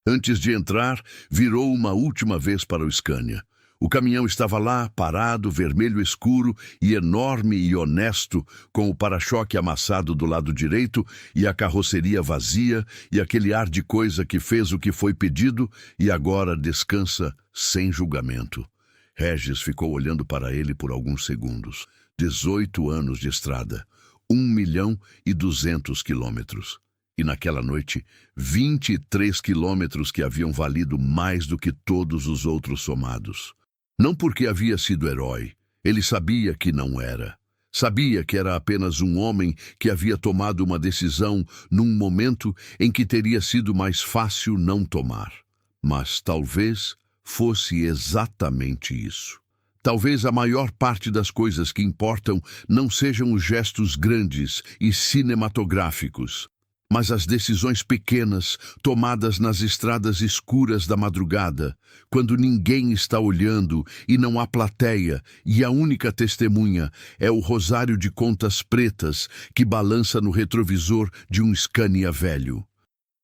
Antes de entrar, virou uma última vez para o Scania. O caminhão estava lá, parado, vermelho escuro e enorme e honesto, com o para-choque amassado do lado direito e a carroceria vazia e aquele ar de coisa que fez o que foi pedido e agora descansa sem julgamento. Regis ficou olhando para ele por alguns segundos. 18 anos de estrada, 1.200.000 quilômetros. E naquela noite, 23 quilômetros que haviam valido mais do que todos os outros somados. Não porque havia sido herói, ele sabia que não era. Sabia que era apenas um homem que havia tomado uma decisão num momento em que teria sido mais fácil não tomar. Mas talvez fosse exatamente isso. Talvez a maior parte das coisas que importam não sejam os gestos grandes e cinematográficos, mas as decisões pequenas tomadas nas estradas escuras da madrugada, quando ninguém está olhando e não há plateia e a única testemunha é o rosário de contas pretas que balança no retrovisor de um Scania velho.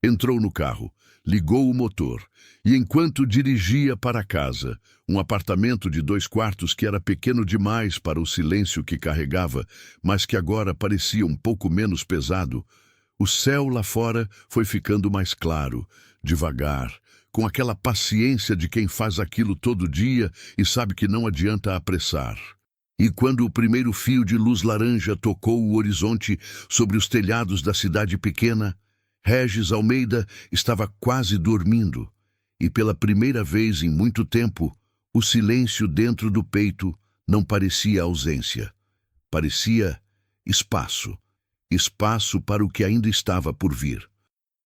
Entrou no carro, ligou o motor e, enquanto dirigia para casa, um apartamento de 2 quartos que era pequeno demais para o silêncio que carregava, mas que agora parecia um pouco menos pesado, o céu lá fora foi ficando mais claro, devagar, com aquela paciência de quem faz aquilo todo dia e sabe que não adianta apressar. E quando o primeiro fio de luz laranja tocou o horizonte sobre os telhados da cidade pequena, Regis Almeida estava quase dormindo, e pela primeira vez em muito tempo, o silêncio dentro do peito não parecia ausência. Parecia espaço. Espaço para o que ainda estava por vir.